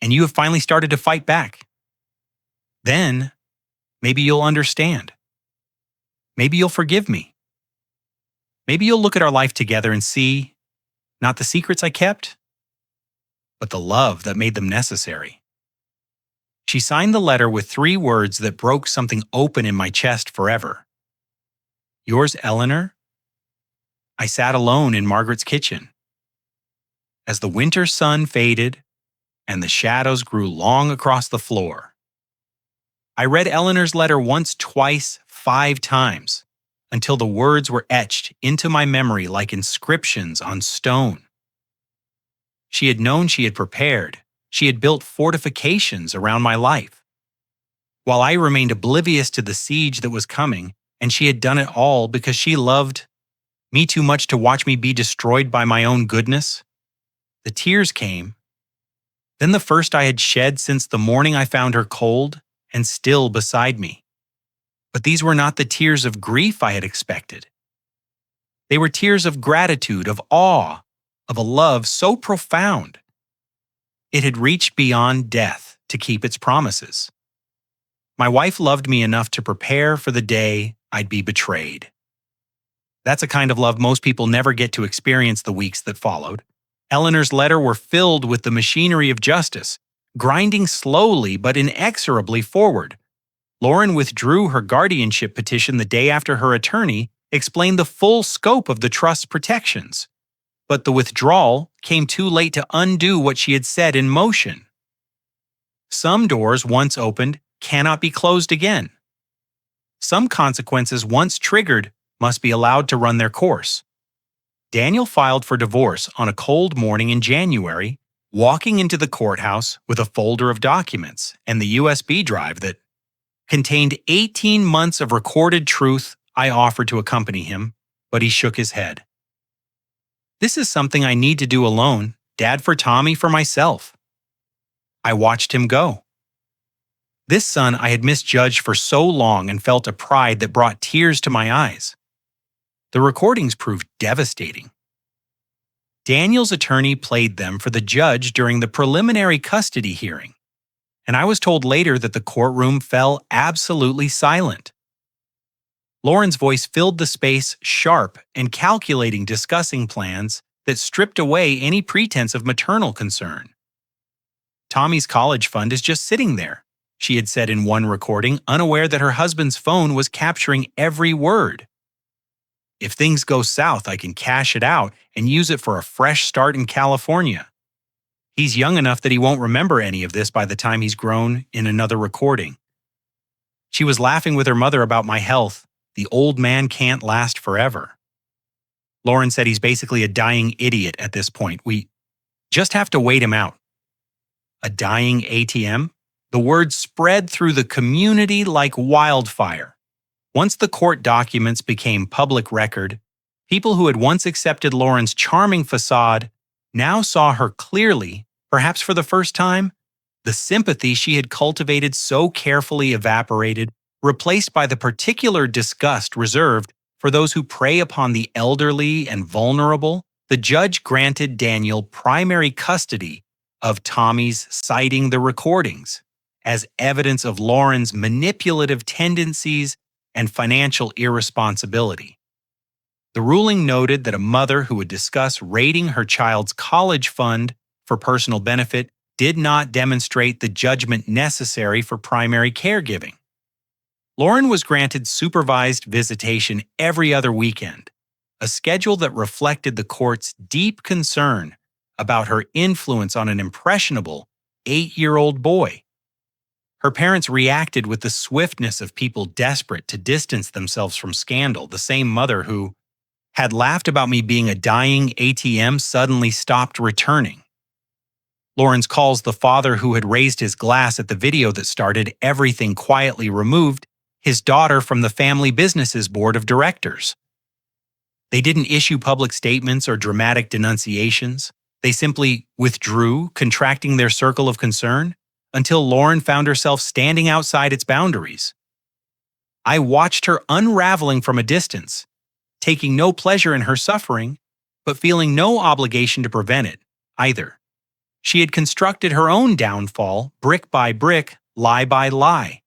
and you have finally started to fight back. Then, maybe you'll understand. Maybe you'll forgive me. Maybe you'll look at our life together and see, not the secrets I kept, but the love that made them necessary. She signed the letter with 3 words that broke something open in my chest forever. Yours, Eleanor. I sat alone in Margaret's kitchen. As the winter sun faded and the shadows grew long across the floor, I read Eleanor's letter once, twice, 5 times, until the words were etched into my memory like inscriptions on stone. She had known, she had prepared, she had built fortifications around my life, while I remained oblivious to the siege that was coming, and she had done it all because she loved me too much to watch me be destroyed by my own goodness. The tears came, then the first I had shed since the morning I found her cold and still beside me. But these were not the tears of grief I had expected. They were tears of gratitude, of awe, of a love so profound. It had reached beyond death to keep its promises. My wife loved me enough to prepare for the day I'd be betrayed. That's a kind of love most people never get to experience the weeks that followed. Eleanor's letter were filled with the machinery of justice, grinding slowly but inexorably forward. Lauren withdrew her guardianship petition the day after her attorney explained the full scope of the trust's protections. But the withdrawal came too late to undo what she had set in motion. Some doors once opened cannot be closed again. Some consequences once triggered must be allowed to run their course. Daniel filed for divorce on a cold morning in January, walking into the courthouse with a folder of documents and the USB drive that contained 18 months of recorded truth. I offered to accompany him, but he shook his head. This is something I need to do alone, Dad for Tommy, for myself. I watched him go. This son I had misjudged for so long and felt a pride that brought tears to my eyes. The recordings proved devastating. Daniel's attorney played them for the judge during the preliminary custody hearing, and I was told later that the courtroom fell absolutely silent. Lauren's voice filled the space, sharp and calculating, discussing plans that stripped away any pretense of maternal concern. Tommy's college fund is just sitting there, she had said in one recording, unaware that her husband's phone was capturing every word. If things go south, I can cash it out and use it for a fresh start in California. He's young enough that he won't remember any of this by the time he's grown, in another recording. She was laughing with her mother about my health. The old man can't last forever. Lauren said he's basically a dying idiot at this point. We just have to wait him out. A dying ATM? The word spread through the community like wildfire. Once the court documents became public record, people who had once accepted Lauren's charming facade now saw her clearly, perhaps for the first time. The sympathy she had cultivated so carefully evaporated, replaced by the particular disgust reserved for those who prey upon the elderly and vulnerable. The judge granted Daniel primary custody of Tommy's, citing the recordings as evidence of Lauren's manipulative tendencies and financial irresponsibility. The ruling noted that a mother who would discuss raiding her child's college fund for personal benefit did not demonstrate the judgment necessary for primary caregiving. Lauren was granted supervised visitation every other weekend, a schedule that reflected the court's deep concern about her influence on an impressionable 8-year-old boy. Her parents reacted with the swiftness of people desperate to distance themselves from scandal. The same mother who had laughed about me being a dying ATM suddenly stopped returning. Lauren's calls the father who had raised his glass at the video that started everything quietly removed his daughter from the family business's board of directors. They didn't issue public statements or dramatic denunciations. They simply withdrew, contracting their circle of concern, until Lauren found herself standing outside its boundaries. I watched her unraveling from a distance, taking no pleasure in her suffering, but feeling no obligation to prevent it either. She had constructed her own downfall, brick by brick, lie by lie.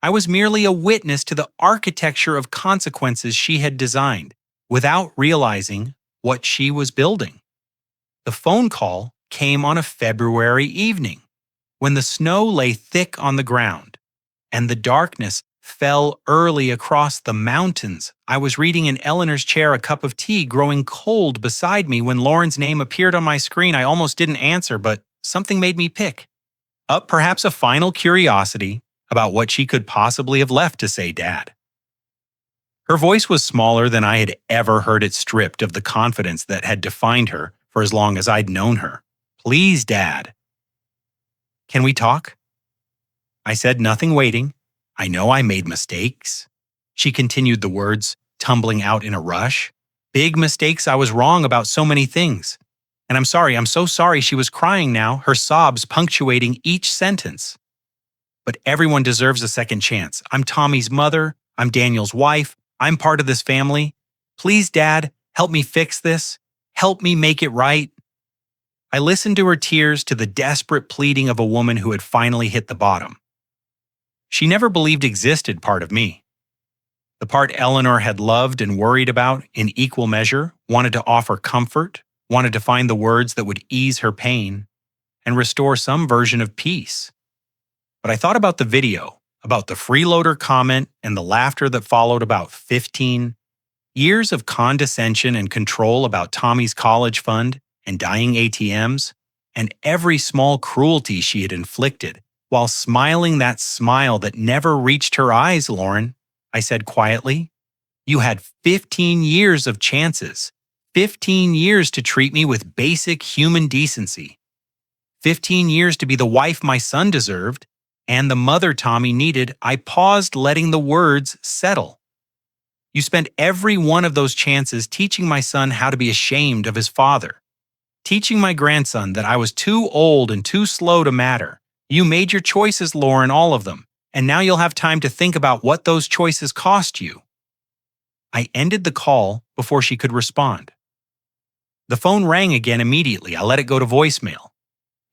I was merely a witness to the architecture of consequences she had designed, without realizing what she was building. The phone call came on a February evening, when the snow lay thick on the ground, and the darkness fell early across the mountains. I was reading in Eleanor's chair, a cup of tea growing cold beside me when Lauren's name appeared on my screen. I almost didn't answer, but something made me pick up perhaps a final curiosity about what she could possibly have left to say Dad. Her voice was smaller than I had ever heard it, stripped of the confidence that had defined her for as long as I'd known her. Please, Dad. Can we talk? I said, nothing waiting. I know I made mistakes. She continued, the words tumbling out in a rush. Big mistakes. I was wrong about so many things. And I'm sorry, I'm so sorry. She was crying now, her sobs punctuating each sentence. But everyone deserves a second chance. I'm Tommy's mother. I'm Daniel's wife. I'm part of this family. Please, Dad, help me fix this. Help me make it right. I listened to her tears, to the desperate pleading of a woman who had finally hit the bottom. She never believed existed part of me. The part Eleanor had loved and worried about in equal measure, wanted to offer comfort, wanted to find the words that would ease her pain and restore some version of peace. But I thought about the video, about the freeloader comment and the laughter that followed, about 15 years of condescension and control about Tommy's college fund and dying ATMs, and every small cruelty she had inflicted, while smiling that smile that never reached her eyes. Lauren, I said quietly, you had 15 years of chances, 15 years to treat me with basic human decency, 15 years to be the wife my son deserved and the mother Tommy needed. I paused, letting the words settle. You spent every one of those chances teaching my son how to be ashamed of his father, teaching my grandson that I was too old and too slow to matter. You made your choices, Lauren, all of them, and now you'll have time to think about what those choices cost you. I ended the call before she could respond. The phone rang again immediately. I let it go to voicemail.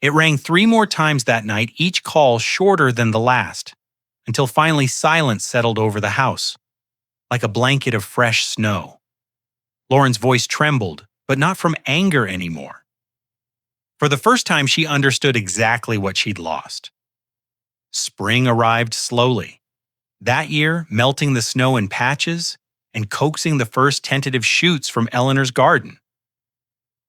It rang 3 more times that night, each call shorter than the last, until finally silence settled over the house, like a blanket of fresh snow. Lauren's voice trembled, but not from anger anymore. For the first time, she understood exactly what she'd lost. Spring arrived slowly. That year, melting the snow in patches and coaxing the first tentative shoots from Eleanor's garden.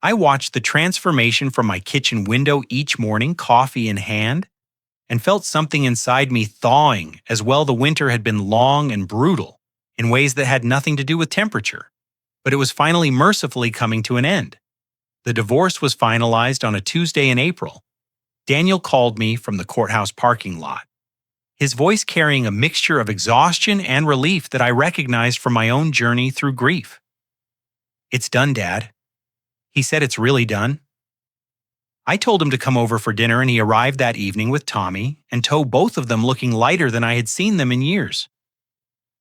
I watched the transformation from my kitchen window each morning, coffee in hand, and felt something inside me thawing, as well. The winter had been long and brutal in ways that had nothing to do with temperature, but it was finally mercifully coming to an end. The divorce was finalized on a Tuesday in April. Daniel called me from the courthouse parking lot, his voice carrying a mixture of exhaustion and relief that I recognized from my own journey through grief. It's done, Dad. He said, it's really done. I told him to come over for dinner, and he arrived that evening with Tommy and Toe, both of them looking lighter than I had seen them in years.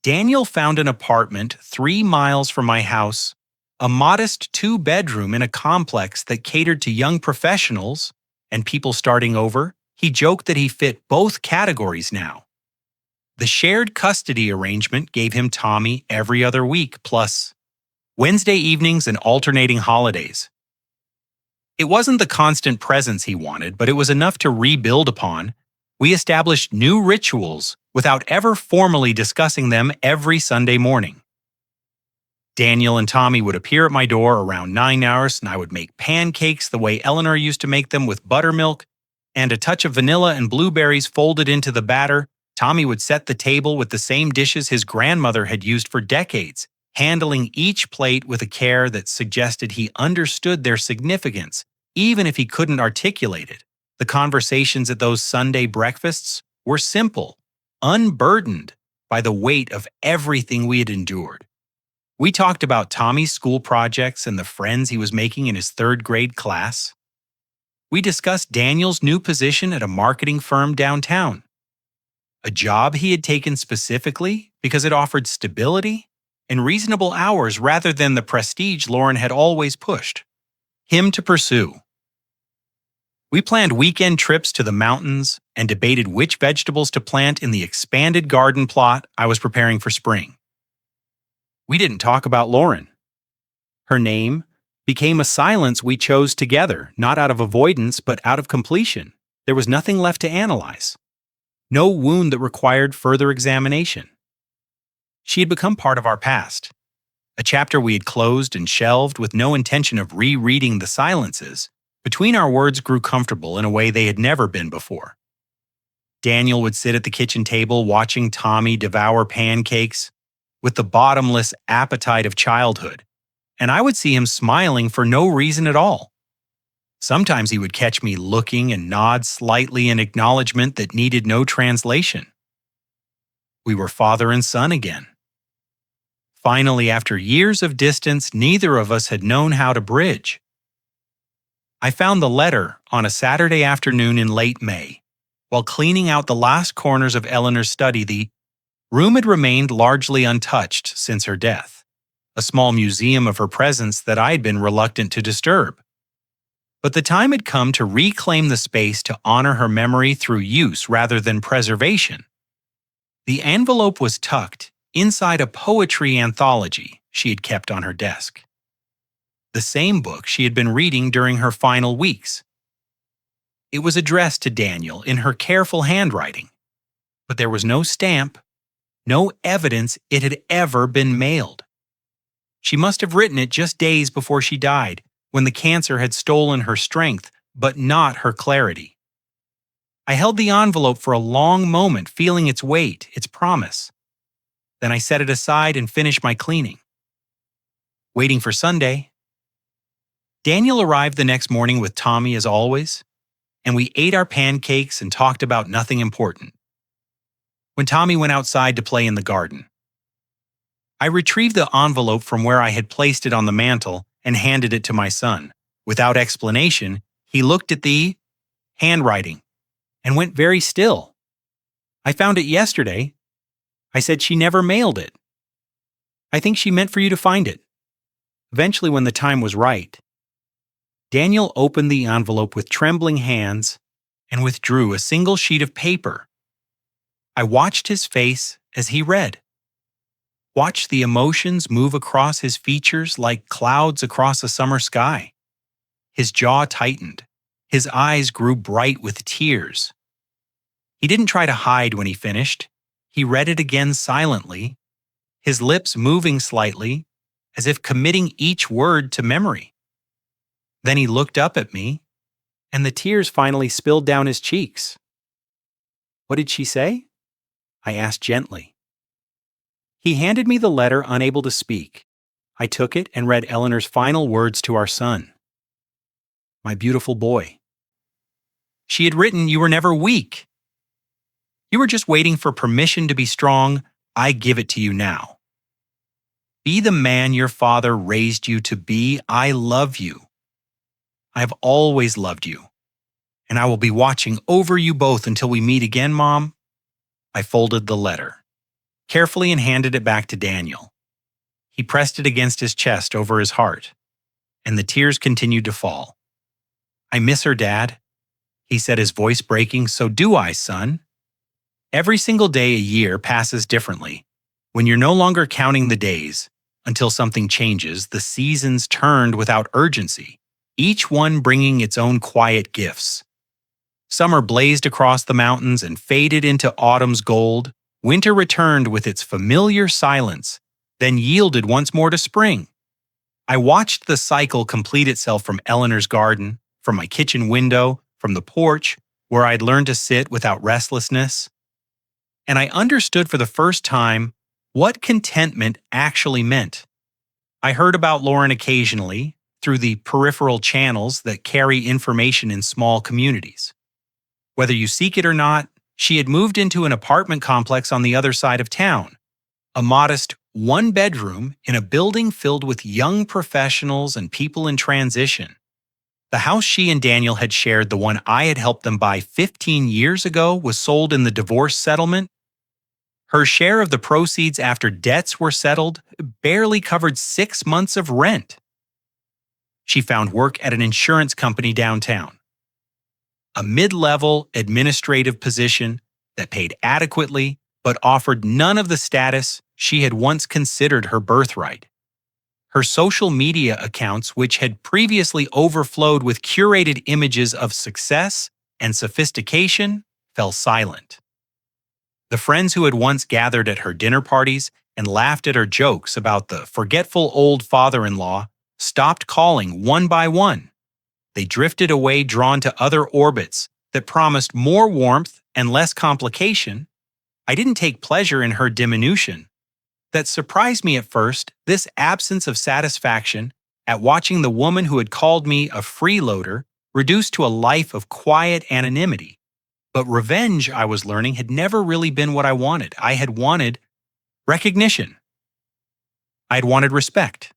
Daniel found an apartment 3 miles from my house, a modest 2-bedroom in a complex that catered to young professionals and people starting over. He joked that he fit both categories now. The shared custody arrangement gave him Tommy every other week, plus Wednesday evenings and alternating holidays. It wasn't the constant presence he wanted, but it was enough to rebuild upon. We established new rituals without ever formally discussing them every Sunday morning. Daniel and Tommy would appear at my door around 9 hours, and I would make pancakes the way Eleanor used to make them, with buttermilk and a touch of vanilla and blueberries folded into the batter. Tommy would set the table with the same dishes his grandmother had used for decades, handling each plate with a care that suggested he understood their significance, even if he couldn't articulate it. The conversations at those Sunday breakfasts were simple, unburdened by the weight of everything we had endured. We talked about Tommy's school projects and the friends he was making in his 3rd grade class. We discussed Daniel's new position at a marketing firm downtown, a job he had taken specifically because it offered stability and reasonable hours rather than the prestige Lauren had always pushed him to pursue. We planned weekend trips to the mountains and debated which vegetables to plant in the expanded garden plot I was preparing for spring. We didn't talk about Lauren. Her name became a silence we chose together, not out of avoidance, but out of completion. There was nothing left to analyze. No wound that required further examination. She had become part of our past, a chapter we had closed and shelved with no intention of rereading the silences. Between our words grew comfortable in a way they had never been before. Daniel would sit at the kitchen table watching Tommy devour pancakes with the bottomless appetite of childhood, and I would see him smiling for no reason at all. Sometimes he would catch me looking and nod slightly in acknowledgement that needed no translation. We were father and son again. Finally, after years of distance, neither of us had known how to bridge. I found the letter on a Saturday afternoon in late May. While cleaning out the last corners of Eleanor's study, the room had remained largely untouched since her death, a small museum of her presence that I had been reluctant to disturb. But the time had come to reclaim the space to honor her memory through use rather than preservation. The envelope was tucked inside a poetry anthology she had kept on her desk. The same book she had been reading during her final weeks. It was addressed to Daniel in her careful handwriting, but there was no stamp, no evidence it had ever been mailed. She must have written it just days before she died, when the cancer had stolen her strength, but not her clarity. I held the envelope for a long moment, feeling its weight, its promise. Then I set it aside and finished my cleaning. Waiting for Sunday, Daniel arrived the next morning with Tommy as always, and we ate our pancakes and talked about nothing important. When Tommy went outside to play in the garden, I retrieved the envelope from where I had placed it on the mantel and handed it to my son. Without explanation, he looked at the handwriting and went very still. "I found it yesterday." I said, "She never mailed it." "I think she meant for you to find it." Eventually, when the time was right, Daniel opened the envelope with trembling hands and withdrew a single sheet of paper. I watched his face as he read. Watched the emotions move across his features like clouds across a summer sky. His jaw tightened. His eyes grew bright with tears. He didn't try to hide when he finished. He read it again silently, his lips moving slightly, as if committing each word to memory. Then he looked up at me, and the tears finally spilled down his cheeks. "What did she say?" I asked gently. He handed me the letter, unable to speak. I took it and read Eleanor's final words to our son. "My beautiful boy." She had written, "You were never weak. You were just waiting for permission to be strong. I give it to you now. Be the man your father raised you to be. I love you. I have always loved you, and I will be watching over you both until we meet again, Mom." I folded the letter carefully and handed it back to Daniel. He pressed it against his chest over his heart, and the tears continued to fall. "I miss her, Dad," he said, his voice breaking. "So do I, son." Every single day a year passes differently. When you're no longer counting the days until something changes, the seasons turned without urgency, each one bringing its own quiet gifts. Summer blazed across the mountains and faded into autumn's gold. Winter returned with its familiar silence, then yielded once more to spring. I watched the cycle complete itself from Eleanor's garden, from my kitchen window, from the porch, where I'd learned to sit without restlessness. And I understood for the first time what contentment actually meant. I heard about Lauren occasionally, through the peripheral channels that carry information in small communities. Whether you seek it or not, she had moved into an apartment complex on the other side of town, a modest one-bedroom in a building filled with young professionals and people in transition. The house she and Daniel had shared, the one I had helped them buy 15 years ago, was sold in the divorce settlement. Her share of the proceeds after debts were settled barely covered 6 months of rent. She found work at an insurance company downtown. a mid-level administrative position that paid adequately but offered none of the status she had once considered her birthright. Her social media accounts, which had previously overflowed with curated images of success and sophistication, fell silent. The friends who had once gathered at her dinner parties and laughed at her jokes about the forgetful old father-in-law stopped calling one by one. They drifted away, drawn to other orbits that promised more warmth and less complication. I didn't take pleasure in her diminution. That surprised me at first, this absence of satisfaction at watching the woman who had called me a freeloader reduced to a life of quiet anonymity. But revenge, I was learning, had never really been what I wanted. I had wanted recognition. I had wanted respect.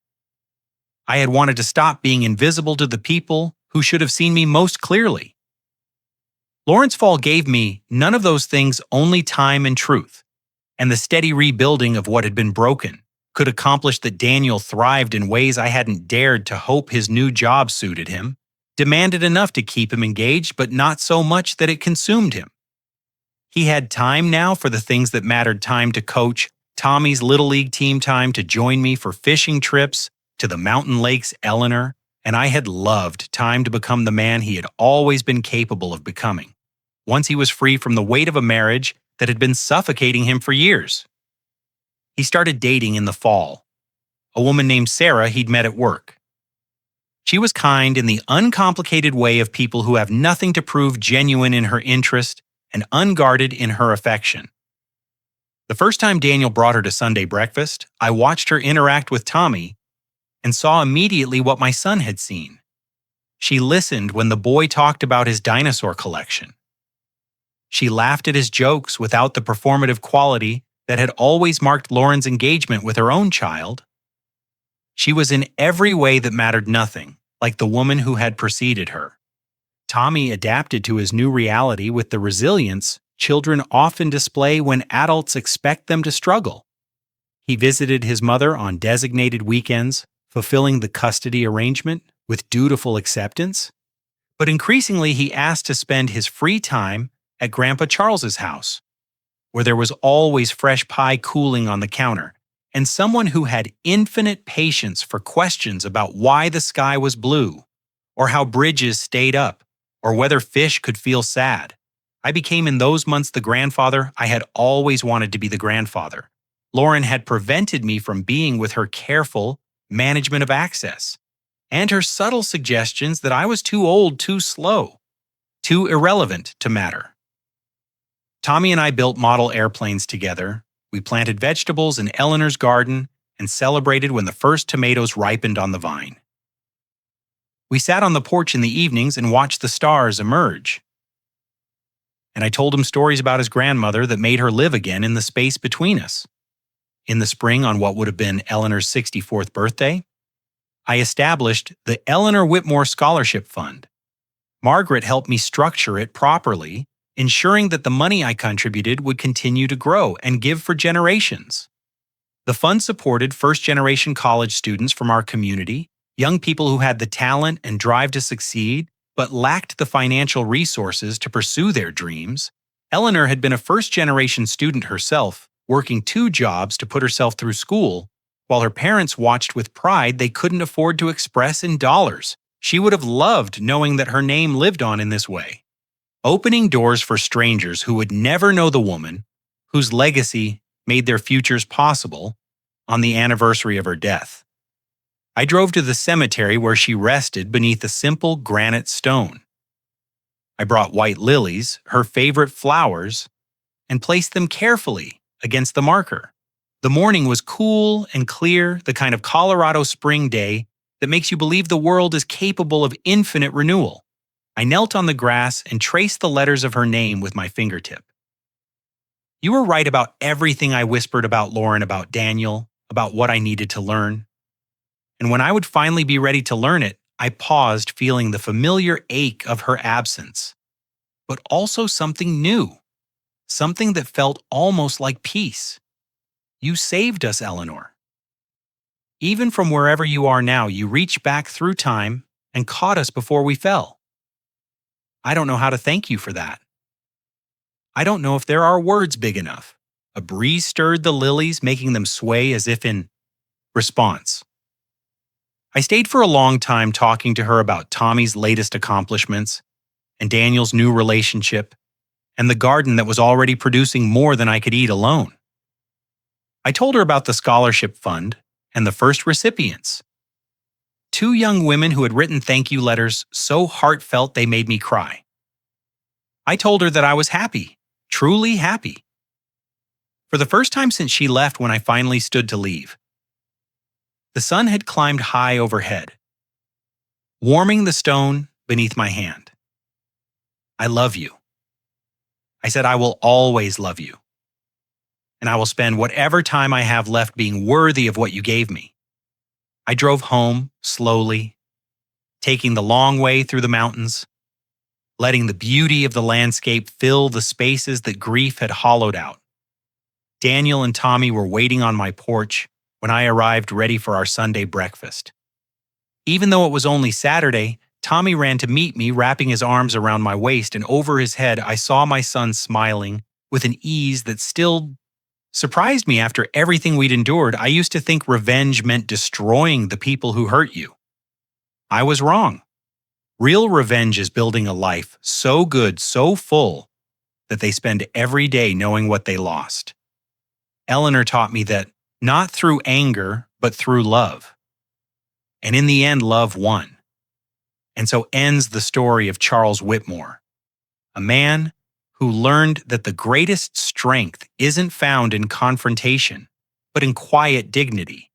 I had wanted to stop being invisible to the people who should have seen me most clearly. Lawrence Fall gave me none of those things, only time and truth, and the steady rebuilding of what had been broken could accomplish that Daniel thrived in ways I hadn't dared to hope his new job suited him, demanded enough to keep him engaged, but not so much that it consumed him. He had time now for the things that mattered, time to coach Tommy's Little League team, time to join me for fishing trips to the mountain lakes Eleanor, and I had loved time to become the man he had always been capable of becoming, once he was free from the weight of a marriage that had been suffocating him for years. He started dating in the fall, a woman named Sarah he'd met at work. She was kind in the uncomplicated way of people who have nothing to prove, genuine in her interest and unguarded in her affection. The first time Daniel brought her to Sunday breakfast, I watched her interact with Tommy and saw immediately what my son had seen. She listened when the boy talked about his dinosaur collection. She laughed at his jokes without the performative quality that had always marked Lauren's engagement with her own child. She was in every way that mattered nothing, like the woman who had preceded her. Tommy adapted to his new reality with the resilience children often display when adults expect them to struggle. He visited his mother on designated weekends, fulfilling the custody arrangement with dutiful acceptance. But increasingly, he asked to spend his free time at Grandpa Charles's house, where there was always fresh pie cooling on the counter, and someone who had infinite patience for questions about why the sky was blue, or how bridges stayed up, or whether fish could feel sad. I became in those months the grandfather I had always wanted to be the grandfather. Lauren had prevented me from being with her careful management of access, and her subtle suggestions that I was too old, too slow, too irrelevant to matter. Tommy and I built model airplanes together. We planted vegetables in Eleanor's garden and celebrated when the first tomatoes ripened on the vine. We sat on the porch in the evenings and watched the stars emerge. And I told him stories about his grandmother that made her live again in the space between us. In the spring, on what would have been Eleanor's 64th birthday, I established the Eleanor Whitmore Scholarship Fund. Margaret helped me structure it properly, ensuring that the money I contributed would continue to grow and give for generations. The fund supported first-generation college students from our community, young people who had the talent and drive to succeed, but lacked the financial resources to pursue their dreams. Eleanor had been a first-generation student herself, working 2 jobs to put herself through school, while her parents watched with pride they couldn't afford to express in dollars. She would have loved knowing that her name lived on in this way, opening doors for strangers who would never know the woman whose legacy made their futures possible on the anniversary of her death. I drove to the cemetery where she rested beneath a simple granite stone. I brought white lilies, her favorite flowers, and placed them carefully against the marker. The morning was cool and clear, the kind of Colorado spring day that makes you believe the world is capable of infinite renewal. I knelt on the grass and traced the letters of her name with my fingertip. You were right about everything I whispered about Lauren, about Daniel, about what I needed to learn. And when I would finally be ready to learn it, I paused, feeling the familiar ache of her absence, but also something new, something that felt almost like peace. You saved us, Eleanor. Even from wherever you are now, you reached back through time and caught us before we fell. I don't know how to thank you for that. I don't know if there are words big enough. A breeze stirred the lilies, making them sway as if in response. I stayed for a long time talking to her about Tommy's latest accomplishments and Daniel's new relationship and the garden that was already producing more than I could eat alone. I told her about the scholarship fund and the first recipients. Two young women who had written thank you letters so heartfelt they made me cry. I told her that I was happy, truly happy. For the first time since she left when I finally stood to leave, the sun had climbed high overhead, warming the stone beneath my hand. I love you. I said I will always love you. And I will spend whatever time I have left being worthy of what you gave me. I drove home slowly, taking the long way through the mountains, letting the beauty of the landscape fill the spaces that grief had hollowed out. Daniel and Tommy were waiting on my porch when I arrived ready for our Sunday breakfast. Even though it was only Saturday, Tommy ran to meet me, wrapping his arms around my waist, and over his head I saw my son smiling with an ease that still surprised me after everything we'd endured. I used to think revenge meant destroying the people who hurt you. I was wrong. Real revenge is building a life so good, so full, that they spend every day knowing what they lost. Eleanor taught me that not through anger, but through love. And in the end, love won. And so ends the story of Charles Whitmore, a man who learned that the greatest strength isn't found in confrontation, but in quiet dignity.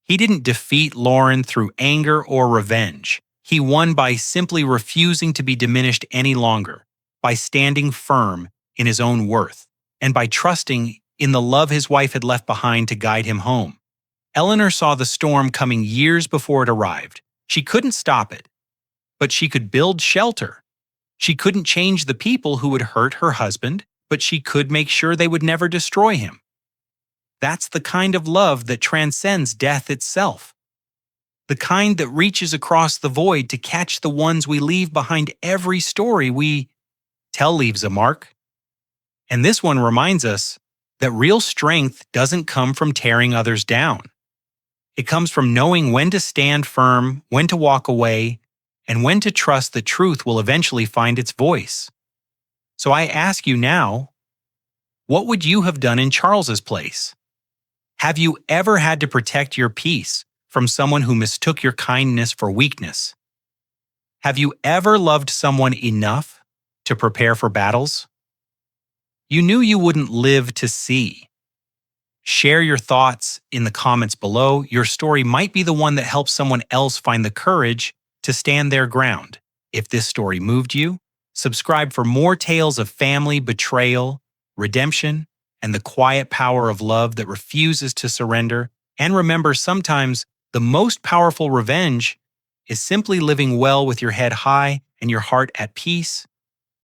He didn't defeat Lauren through anger or revenge. He won by simply refusing to be diminished any longer, by standing firm in his own worth, and by trusting in the love his wife had left behind to guide him home. Eleanor saw the storm coming years before it arrived. She couldn't stop it, but she could build shelter. She couldn't change the people who would hurt her husband, but she could make sure they would never destroy him. That's the kind of love that transcends death itself. The kind that reaches across the void to catch the ones we leave behind. Every story we tell leaves a mark. And this one reminds us that real strength doesn't come from tearing others down. It comes from knowing when to stand firm, when to walk away, and when to trust the truth will eventually find its voice. So I ask you now, what would you have done in Charles's place? Have you ever had to protect your peace from someone who mistook your kindness for weakness? Have you ever loved someone enough to prepare for battles you knew you wouldn't live to see? Share your thoughts in the comments below. Your story might be the one that helps someone else find the courage to stand their ground. If this story moved you, subscribe for more tales of family, betrayal, redemption, and the quiet power of love that refuses to surrender. And remember, sometimes the most powerful revenge is simply living well with your head high and your heart at peace